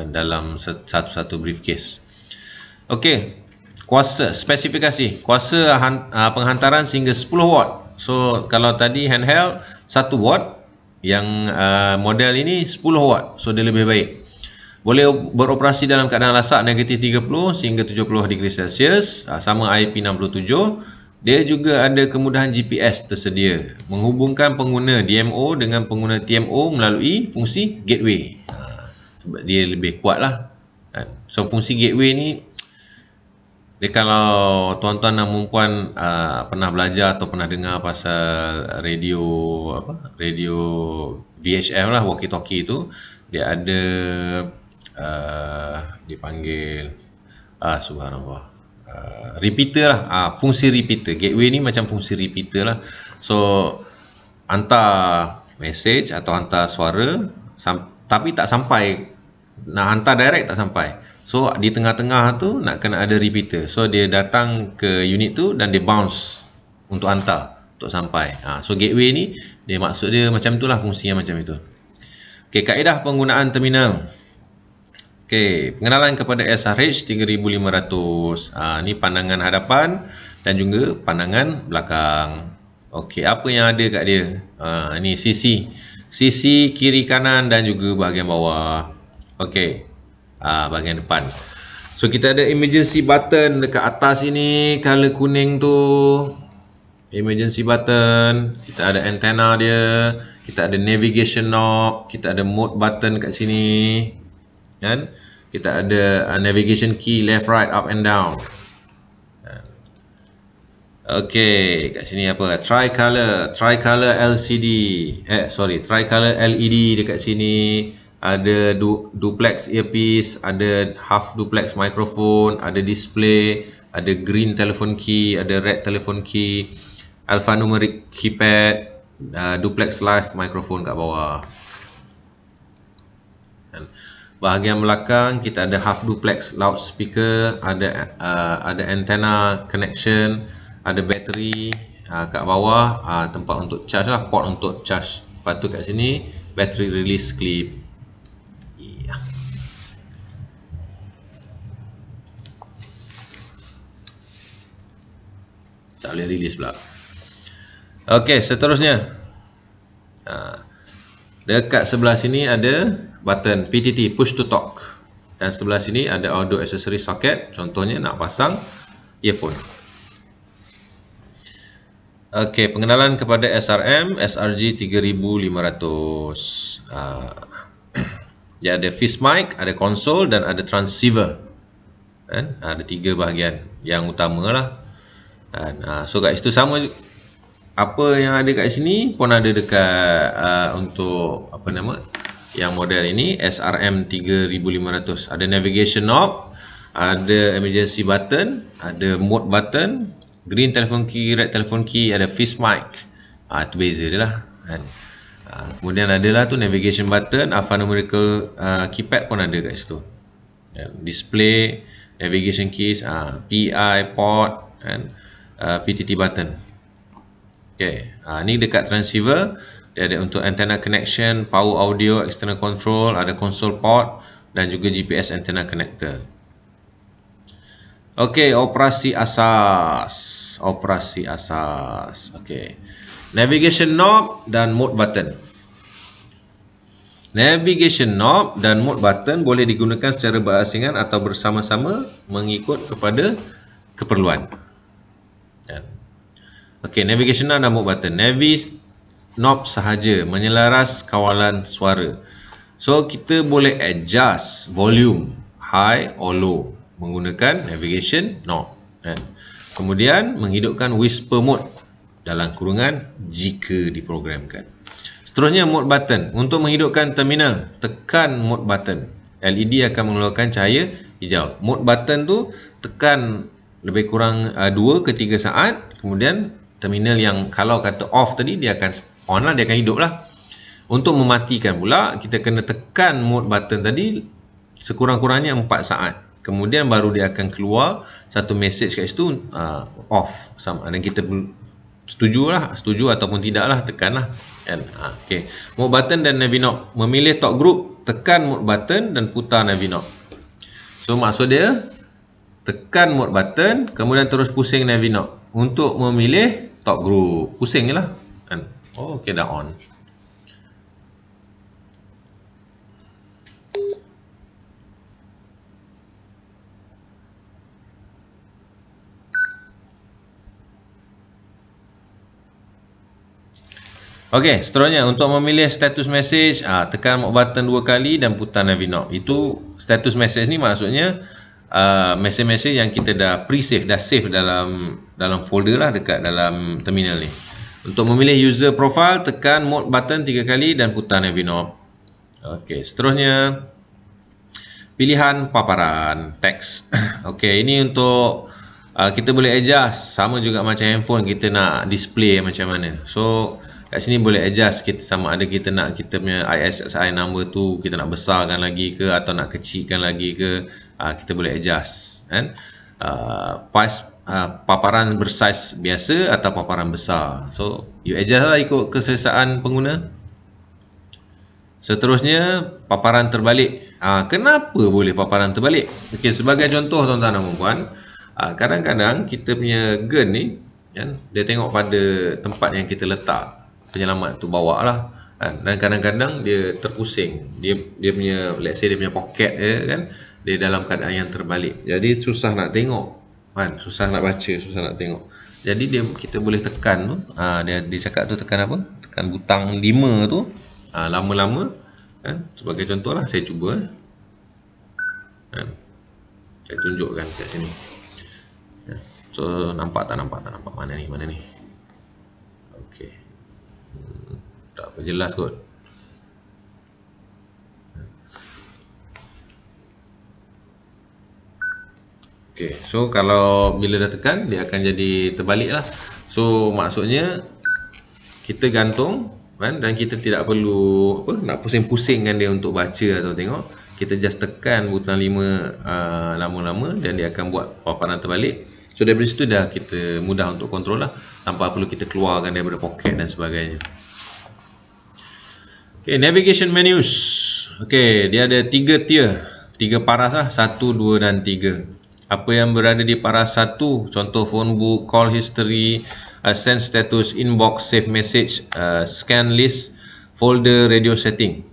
dalam satu briefcase. Okey, kuasa, spesifikasi kuasa penghantaran sehingga 10 watt. So kalau tadi handheld 1 watt, yang model ini 10 watt. So dia lebih baik. Boleh beroperasi dalam keadaan lasak negatif 30 sehingga 70 degree Celsius. Sama IP67. Dia juga ada kemudahan GPS tersedia, menghubungkan pengguna DMO dengan pengguna TMO melalui fungsi gateway. Sebab dia lebih kuat lah. So fungsi gateway ni, dia kalau tuan-tuan dan puan pernah belajar atau pernah dengar pasal radio VHF lah, walkie talkie tu, dia ada dipanggil subhanallah, repeater lah, fungsi repeater. Gateway ni macam fungsi repeater lah. So hantar message atau hantar suara tapi tak sampai, nak hantar direct tak sampai. So di tengah-tengah tu nak kena ada repeater. So dia datang ke unit tu dan dia bounce untuk hantar, untuk sampai. So gateway ni dia maksud dia macam itulah, fungsinya macam itu. Okey, kaedah penggunaan terminal. Okey, pengenalan kepada SRH 3500. Ni pandangan hadapan dan juga pandangan belakang. Okey, apa yang ada kat dia? Ni sisi kiri kanan dan juga bahagian bawah. Okey. Bahagian depan. So kita ada emergency button dekat atas ini, color kuning tu. Emergency button, kita ada antena dia, kita ada navigation knob, kita ada mode button kat sini. Kan? Kita ada navigation key left, right, up and down. Okey, kat sini apa? Tricolor LCD. Tricolor LED dekat sini. Ada duplex earpiece, ada half duplex microphone, ada display, ada green telephone key, ada red telephone key, alphanumeric keypad, duplex live microphone kat bawah. Bahagian belakang kita ada half duplex loudspeaker, ada antenna connection, ada bateri kat bawah, tempat untuk charge lah, port untuk charge. Lepas tu kat sini battery release clip. Tak boleh release pula. Okey, seterusnya. Dekat sebelah sini ada button PTT, push to talk. Dan sebelah sini ada audio accessory socket. Contohnya nak pasang earphone. Okey, pengenalan kepada SRM SRG 3500. Dia ada fixed mic, ada konsol dan ada transceiver. Ada 3 bahagian yang utama lah. So kat situ sama, apa yang ada kat sini pun ada dekat untuk apa nama yang model ini SRM 3500. Ada navigation knob, ada emergency button, ada mode button, green telephone key, red telephone key, ada fixed mic. Itu beza dia lah kan. Kemudian adalah tu navigation button, alphanumerical keypad pun ada kat situ. Display, navigation keys, PI, port dan PTT button. Okay, ni dekat transceiver. Dia ada untuk antenna connection, power audio, external control, ada console port dan juga GPS antenna connector. Okay, operasi asas. Operasi asas. Okay, navigation knob dan mode button. Navigation knob dan mode button boleh digunakan secara berasingan atau bersama-sama mengikut kepada keperluan. Okey, navigation knob dan mode button. Knob sahaja menyelaras kawalan suara. So kita boleh adjust volume high or low menggunakan navigation knob. Kemudian menghidupkan whisper mode dalam kurungan jika diprogramkan. Seterusnya mode button. Untuk menghidupkan terminal, tekan mode button. LED akan mengeluarkan cahaya hijau. Mode button tu tekan lebih kurang 2 ke 3 saat. Kemudian terminal yang kalau kata off tadi dia akan on lah, dia akan hidup lah. Untuk mematikan pula kita kena tekan mode button tadi sekurang-kurangnya 4 saat. Kemudian baru dia akan keluar satu message kat situ off. Dan kita setuju ataupun tidak lah, tekan lah kan. Okay. Mode button dan navi knob. Memilih talk group, tekan mode button dan putar navi knob. So maksud dia tekan mode button kemudian terus pusing navi knob untuk memilih talk group. Pusing je lah kan. Okay, dah on. Okey, seterusnya untuk memilih status message, tekan mode button 2 kali dan putar navi knob. Itu status message ni maksudnya message-message yang kita dah pre-save, dah save dalam folder lah dekat dalam terminal ni. Untuk memilih user profile, tekan mode button 3 kali dan putar navi knob. Okey, seterusnya pilihan paparan teks. Okey, ini untuk kita boleh adjust sama juga macam handphone, kita nak display macam mana. So kat sini boleh adjust kita sama ada kita nak kita punya ISSI number tu kita nak besarkan lagi ke atau nak kecilkan lagi ke, kita boleh adjust kan. Paparan bersaiz biasa atau paparan besar. So you adjust lah ikut keselesaan pengguna. Seterusnya paparan terbalik. Kenapa boleh paparan terbalik? Okey, sebagai contoh tuan-tuan dan puan-puan, kadang-kadang kita punya gun ni kan, dia tengok pada tempat yang kita letak penyelamat tu bawa lah kan? Dan kadang-kadang dia terpusing, dia punya let's say dia punya poket dia kan, dia dalam keadaan yang terbalik, jadi susah nak tengok kan, susah nak baca, susah nak tengok. Jadi kita boleh tekan tu, dia cakap tu tekan apa, tekan butang 5 tu, lama-lama kan. Sebagai contoh lah saya cuba kan? Saya tunjukkan kat sini. So nampak tak nampak mana ni okey. Tak apa, jelas kot. Okey, so kalau bila dah tekan dia akan jadi terbalik lah. So maksudnya kita gantung kan, dan kita tidak perlu nak pusing-pusingkan dia untuk baca atau tengok. Kita just tekan butang 5 lama-lama dan dia akan buat paparan terbalik. So dari situ dah kita mudah untuk kontrol lah, tanpa perlu kita keluarkan daripada poket dan sebagainya. Okay, navigation menus. Okay, dia ada 3 tier, 3 paras lah, 1, 2 dan 3. Apa yang berada di paras 1, contoh phone book, call history, send status, inbox, save message, scan list, folder, radio setting.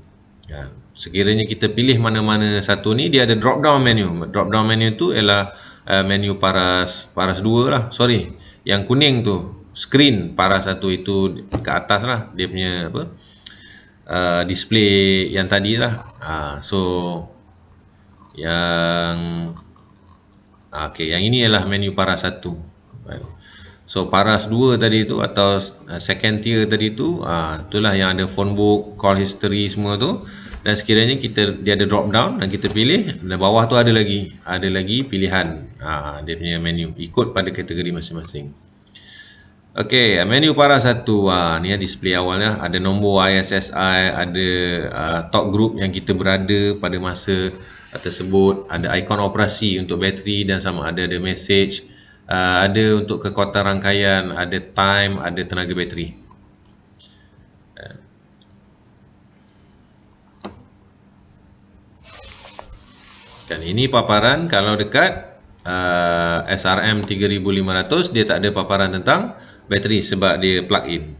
Sekiranya kita pilih mana-mana satu ni, dia ada drop down menu. Drop down menu tu ialah menu paras 2 lah. Sorry, yang kuning tu screen paras 1 itu ke atas lah, dia punya display yang tadi lah. So yang yang ini ialah menu paras 1. So paras 2 tadi tu atau second tier tadi tu, itulah yang ada phone book, call history semua tu. Dan sekiranya dia ada drop down dan kita pilih, dan bawah tu ada lagi pilihan dia punya menu ikut pada kategori masing-masing. Okey, menu paras 1, ni display awalnya, ada nombor ISSI, ada talk group yang kita berada pada masa tersebut, ada ikon operasi untuk bateri dan sama ada message, ada untuk kekuatan rangkaian, ada time, ada tenaga bateri. Dan ini paparan kalau dekat SRM 3500, dia tak ada paparan tentang bateri sebab dia plug in.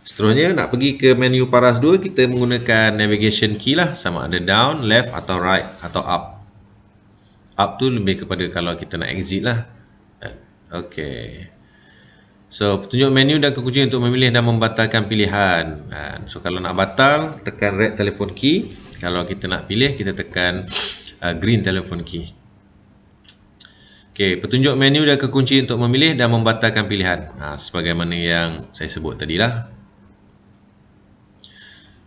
Seterusnya nak pergi ke menu paras 2, kita menggunakan navigation key lah, sama ada down, left atau right atau up. Up tu lebih kepada kalau kita nak exit lah. Okey. So petunjuk menu dan kekunci untuk memilih dan membatalkan pilihan. So kalau nak batal, tekan red telephone key. Kalau kita nak pilih, kita tekan green telephone key. Okey, petunjuk menu dan kekunci untuk memilih dan membatalkan pilihan. Sebagaimana yang saya sebut tadi lah.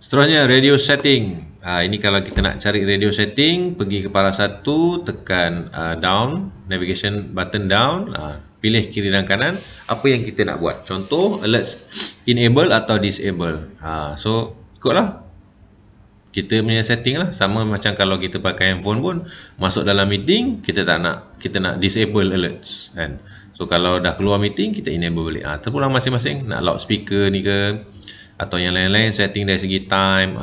Seterusnya radio setting. Ini kalau kita nak cari radio setting, pergi ke paras 1, tekan down, navigation button down, pilih kiri dan kanan apa yang kita nak buat. Contoh alerts enable atau disable. So ikutlah kita punya setting lah, sama macam kalau kita pakai handphone pun, masuk dalam meeting kita nak disable alerts kan. So kalau dah keluar meeting, kita enable balik. Terpulang masing-masing, nak loudspeaker ni ke atau yang lain-lain, setting dari segi time,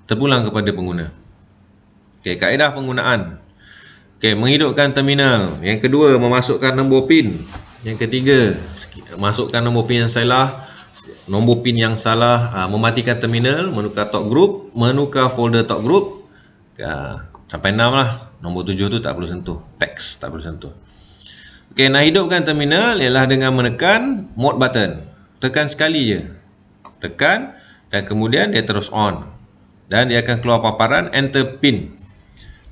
terpulang kepada pengguna. Okey, kaedah penggunaan. Okey, menghidupkan terminal. Yang kedua, memasukkan nombor PIN. Yang ketiga, masukkan nombor PIN yang salah. Nombor PIN yang salah, mematikan terminal, menukar talk group, menukar folder talk group, sampai 6 lah. Nombor 7 tu tak perlu sentuh, teks tak perlu sentuh. Okey, nak hidupkan terminal ialah dengan menekan mode button. Tekan sekali je, tekan, dan kemudian dia terus on, dan dia akan keluar paparan enter PIN.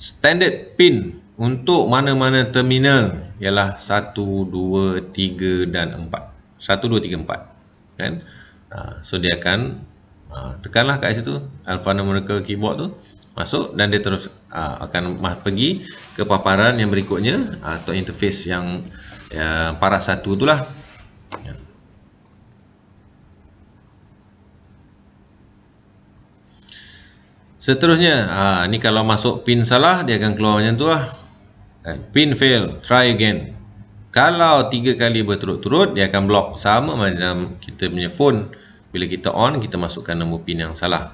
Standard PIN untuk mana-mana terminal ialah 1, 2, 3 dan 4. 1, 2, 3, 4 kan. So dia akan tekanlah kat situ alphanumerical keyboard tu, masuk, dan dia terus akan pergi ke paparan yang berikutnya atau interface yang paras 1 tu lah. Seterusnya, ni kalau masuk PIN salah, dia akan keluar macam tu lah. PIN fail, try again. Kalau 3 kali berturut-turut, dia akan block. Sama macam kita punya phone, bila kita on, kita masukkan nombor PIN yang salah.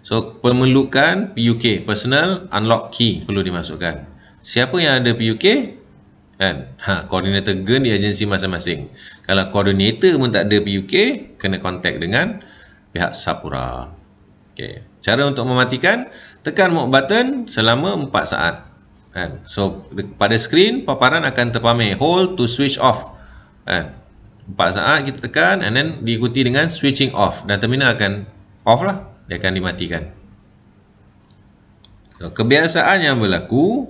So pemerlukan PUK, personal unlock key, perlu dimasukkan. Siapa yang ada PUK kan, koordinator GEN di agensi masing-masing. Kalau koordinator pun tak ada PUK, kena kontak dengan pihak Sapura. Okay. Cara untuk mematikan, tekan mode button selama 4 saat. So pada skrin paparan akan terpamer hold to switch off. 4 saat kita tekan, and then diikuti dengan switching off, dan terminal akan off lah, dia akan dimatikan. So, kebiasaan yang berlaku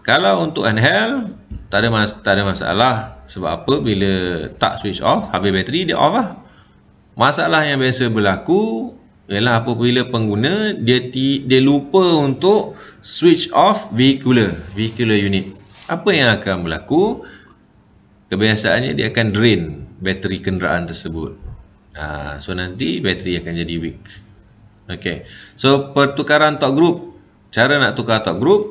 kalau untuk handheld tak ada masalah. Sebab apa? Bila tak switch off, habis bateri, dia off lah. Masalah yang biasa berlaku ialah apabila pengguna dia lupa untuk switch off vehicular unit. Apa yang akan berlaku? kebiasaannya dia akan drain bateri kenderaan tersebut. So nanti bateri akan jadi weak. Okay. So pertukaran torque group. Cara nak tukar torque group,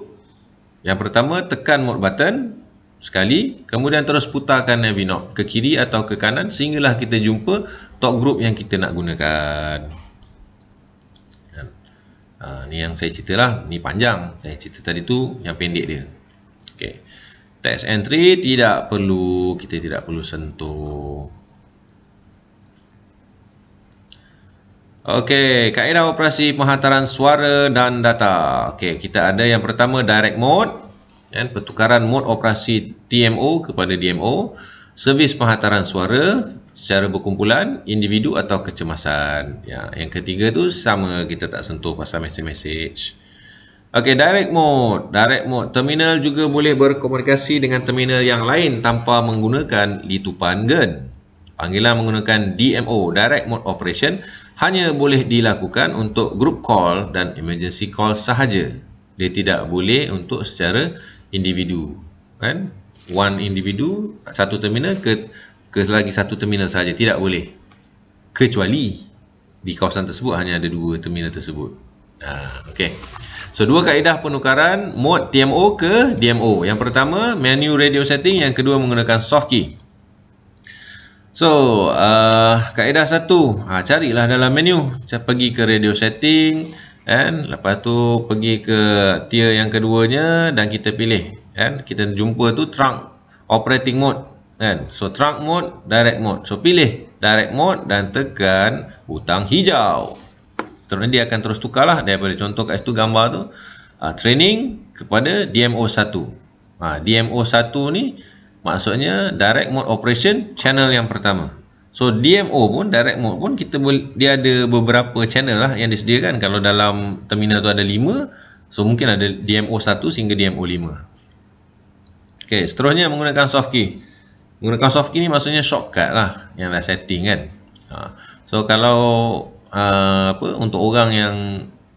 yang pertama tekan mode button sekali, kemudian terus putarkan nav knob ke kiri atau ke kanan sehinggalah kita jumpa torque group yang kita nak gunakan. Ni yang saya cerita lah, ni panjang. Saya cerita tadi tu yang pendek dia. Okay. Text entry kita tidak perlu sentuh. Okey, kaedah operasi penghantaran suara dan data. Okey, kita ada yang pertama direct mode, pertukaran mode operasi TMO kepada DMO, servis penghantaran suara secara berkumpulan, individu atau kecemasan. Ya, yang ketiga tu sama, kita tak sentuh pasal message. Okey, direct mode. Direct mode, terminal juga boleh berkomunikasi dengan terminal yang lain tanpa menggunakan letupan GUN. Panggilan menggunakan DMO, direct mode operation, hanya boleh dilakukan untuk group call dan emergency call sahaja. Dia tidak boleh untuk secara individu. Kan? One individu, satu terminal ke lagi satu terminal sahaja. Tidak boleh. Kecuali di kawasan tersebut hanya ada dua terminal tersebut. Okay. So, dua kaedah penukaran mode TMO ke DMO. Yang pertama, menu radio setting. Yang kedua, menggunakan soft key. So, kaedah satu, carilah dalam menu. Pergi ke radio setting, lepas tu pergi ke tier yang keduanya dan kita pilih. Kita jumpa tu trunk operating mode. So, trunk mode, direct mode. So, pilih direct mode dan tekan butang hijau. Seterusnya dia akan terus tukarlah daripada contoh kat situ gambar tu. Training kepada DMO1. DMO1 ni maksudnya direct mode operation channel yang pertama. So DMO pun, direct mode pun dia ada beberapa channel lah yang disediakan. Kalau dalam terminal tu ada 5, so mungkin ada DMO1 sehingga DMO5. Okay, seterusnya menggunakan soft key. Menggunakan soft key ni maksudnya shortcut lah yang dah setting kan. So kalau untuk orang yang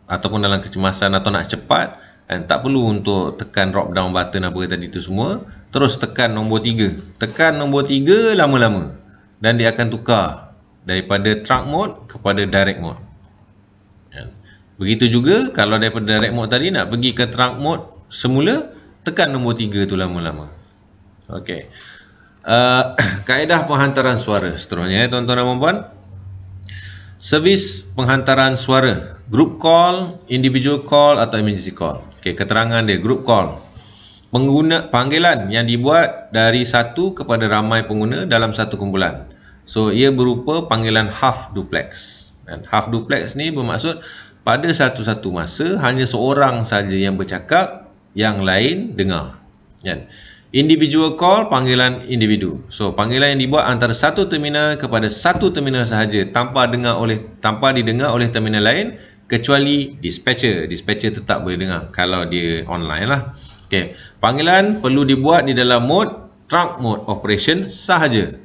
ataupun dalam kecemasan atau nak cepat, tak perlu untuk tekan drop down button apa tadi tu semua, terus tekan nombor 3. Tekan nombor 3 lama-lama dan dia akan tukar daripada trunk mode kepada direct mode. Begitu juga kalau daripada direct mode tadi nak pergi ke trunk mode semula, tekan nombor 3 tu lama-lama. Okey. Kaedah penghantaran suara seterusnya tuan-tuan dan puan-puan. Servis penghantaran suara, group call, individual call atau emergency call. Okey, keterangan dia group call. Panggilan yang dibuat dari satu kepada ramai pengguna dalam satu kumpulan. So, ia berupa panggilan half duplex. Dan half duplex ni bermaksud pada satu-satu masa hanya seorang saja yang bercakap, yang lain dengar. Individual call, panggilan individu. So, panggilan yang dibuat antara satu terminal kepada satu terminal sahaja tanpa didengar oleh terminal lain kecuali dispatcher. Dispatcher tetap boleh dengar kalau dia online lah. Okay. Panggilan perlu dibuat di dalam mode trunk mode operation sahaja.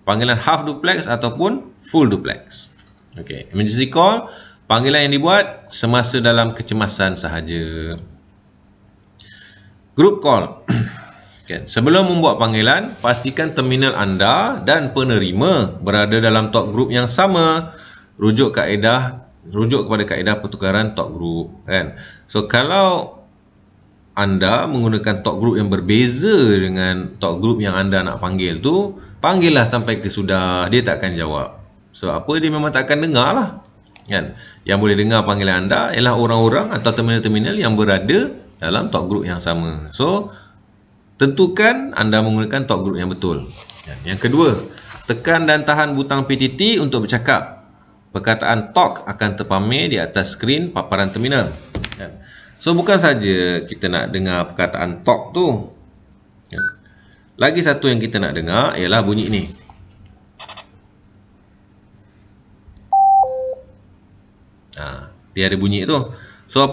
Panggilan half duplex ataupun full duplex. Okay. Emergency call, panggilan yang dibuat semasa dalam kecemasan sahaja. Group call. Okay. Sebelum membuat panggilan, pastikan terminal anda dan penerima berada dalam talk group yang sama. Rujuk kepada kaedah pertukaran talk group. So, kalau anda menggunakan talk group yang berbeza dengan talk group yang anda nak panggil tu, panggillah sampai ke sudah, dia tak akan jawab. So, apa dia memang tak akan dengar lah. Yang boleh dengar panggilan anda ialah orang-orang atau terminal-terminal yang berada dalam talk group yang sama. So, tentukan anda menggunakan talk group yang betul. Yang kedua, tekan dan tahan butang PTT untuk bercakap. Perkataan talk akan terpamer di atas skrin paparan terminal. So, bukan saja kita nak dengar perkataan talk tu. Lagi satu yang kita nak dengar ialah bunyi ni. Dia ada bunyi tu. So,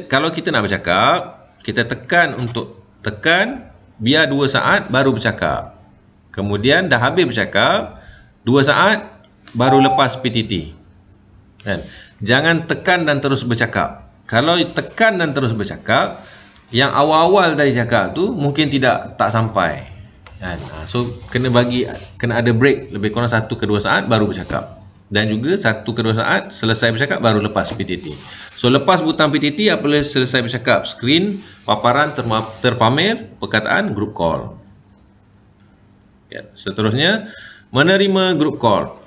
kalau kita nak bercakap, kita tekan biar 2 saat baru bercakap. Kemudian dah habis bercakap, 2 saat baru lepas PTT. Jangan tekan dan terus bercakap. Kalau tekan dan terus bercakap, yang awal-awal tadi cakap tu mungkin tak sampai. kan. So kena ada break lebih kurang 1 ke 2 saat baru bercakap, dan juga 1 ke 2 saat selesai bercakap baru lepas PTT. So lepas butang PTT, apabila selesai bercakap, skrin paparan terpamer perkataan group call. Ya, seterusnya menerima group call.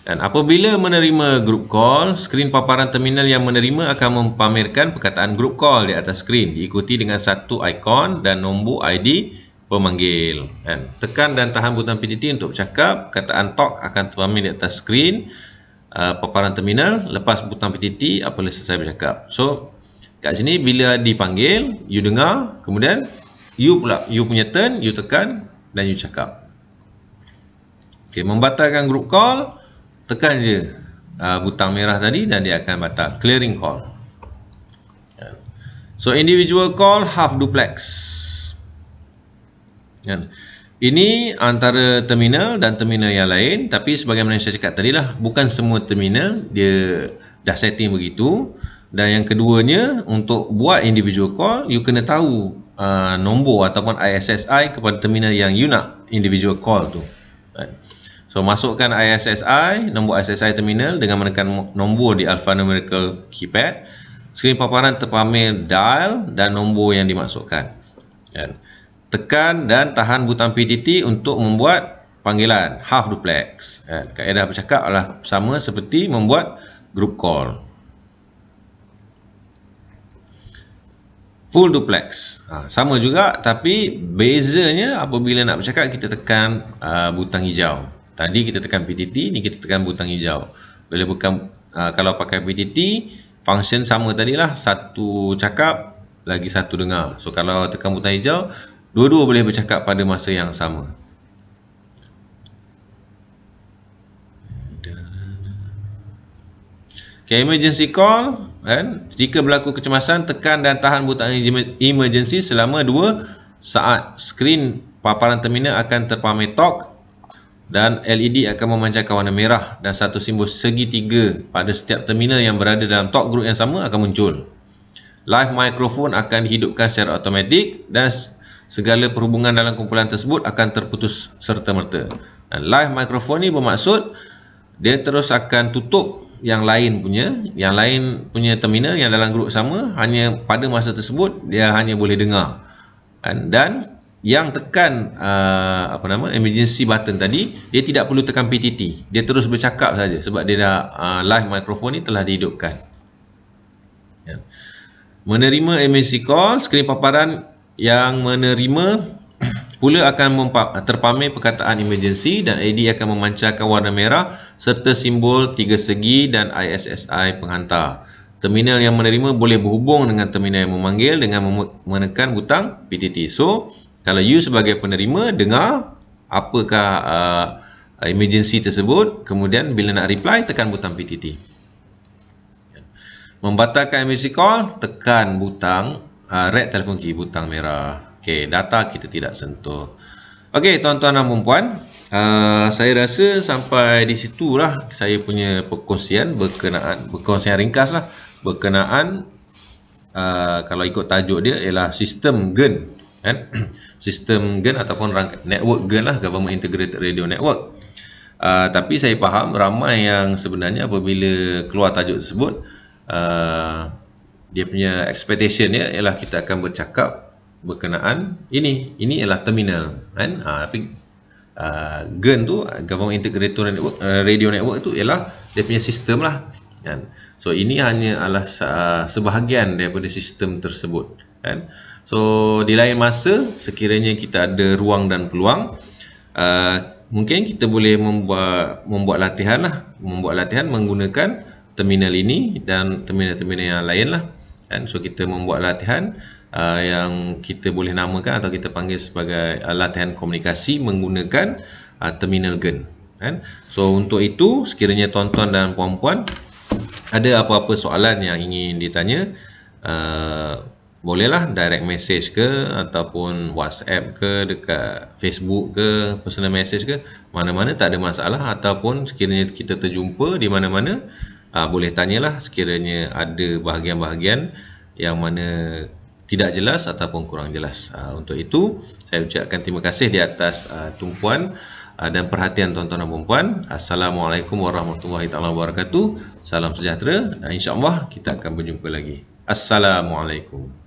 Dan apabila menerima group call, skrin paparan terminal yang menerima akan mempamerkan perkataan group call di atas skrin, diikuti dengan satu ikon dan nombor ID pemanggil. Dan tekan dan tahan butang PTT untuk bercakap, perkataan talk akan terpamer di atas skrin paparan terminal lepas butang PTT apabila selesai bercakap. So kat sini bila dipanggil, you dengar, kemudian you punya turn, you tekan dan you cakap. Okey, membatalkan group call, tekan je butang merah tadi dan dia akan batal. Clearing call. So individual call half duplex. Ini antara terminal dan terminal yang lain, tapi sebagaimana saya cakap tadi lah, bukan semua terminal dia dah setting begitu. Dan yang keduanya, untuk buat individual call, you kena tahu nombor ataupun ISSI kepada terminal yang you nak individual call tu. So masukkan ISSI, nombor ISSI terminal dengan menekan nombor di alphanumerical keypad. Skrin paparan terpamer dial dan nombor yang dimasukkan. Tekan dan tahan butang PTT untuk membuat panggilan half duplex. Kaedah bercakap adalah sama seperti membuat group call. Full duplex sama juga, tapi bezanya apabila nak bercakap kita tekan butang hijau. Tadi kita tekan PTT, ni kita tekan butang hijau. Bila bukan kalau pakai PTT, function sama tadilah, satu cakap lagi satu dengar. So kalau tekan butang hijau, dua-dua boleh bercakap pada masa yang sama. Okay, emergency call, kan? Jika berlaku kecemasan, tekan dan tahan butang emergency selama 2 saat. Skrin paparan terminal akan terpamer talk dan LED akan memancarkan warna merah dan satu simbol segitiga pada setiap terminal yang berada dalam talk group yang sama akan muncul. Live microphone akan dihidupkan secara automatik dan segala perhubungan dalam kumpulan tersebut akan terputus serta-merta. Live microphone ni bermaksud dia terus akan tutup yang lain punya terminal yang dalam grup sama, hanya pada masa tersebut dia hanya boleh dengar. Dan yang tekan emergency button tadi, dia tidak perlu tekan PTT, dia terus bercakap saja sebab dia dah live microphone ni telah dihidupkan. Menerima emergency call, skrin paparan yang menerima pula akan terpamer perkataan emergency dan LED akan memancarkan warna merah serta simbol 3 segi dan ISSI penghantar. Terminal yang menerima boleh berhubung dengan terminal yang memanggil dengan menekan butang PTT. So, kalau you sebagai penerima dengar apakah emergency tersebut, kemudian bila nak reply tekan butang PTT. Membatalkan emergency call, tekan butang red telephone key, butang merah. Okey, data kita tidak sentuh. Okey, tuan-tuan dan puan-puan, saya rasa sampai di situlah saya punya perkongsian ringkas lah berkenaan kalau ikut tajuk dia ialah sistem GEN, kan? Sistem GEN ataupun network GEN lah, Government Integrated Radio Network. Tapi saya faham ramai yang sebenarnya apabila keluar tajuk tersebut, dia punya expectation dia ialah kita akan bercakap berkenaan ini ialah terminal, kan? Tapi GEN tu, Government Integrated Radio Network tu ialah dia punya sistem lah, kan? So ini hanya adalah sebahagian daripada sistem tersebut, kan? So di lain masa sekiranya kita ada ruang dan peluang, mungkin kita boleh membuat latihan menggunakan terminal ini dan terminal-terminal yang lain lah, kan? So kita membuat latihan yang kita boleh namakan atau kita panggil sebagai latihan komunikasi menggunakan terminal GEN, kan? So untuk itu, sekiranya tuan-tuan dan puan-puan ada apa-apa soalan yang ingin ditanya, bolehlah direct message ke ataupun WhatsApp ke, dekat Facebook ke, personal message ke, mana-mana tak ada masalah. Ataupun sekiranya kita terjumpa di mana-mana, boleh tanyalah sekiranya ada bahagian-bahagian yang mana tidak jelas ataupun kurang jelas. Untuk itu, saya ucapkan terima kasih di atas tumpuan dan perhatian tuan-tuan dan puan-puan. Assalamualaikum warahmatullahi taala wabarakatuh. Salam sejahtera. InsyaAllah kita akan berjumpa lagi. Assalamualaikum.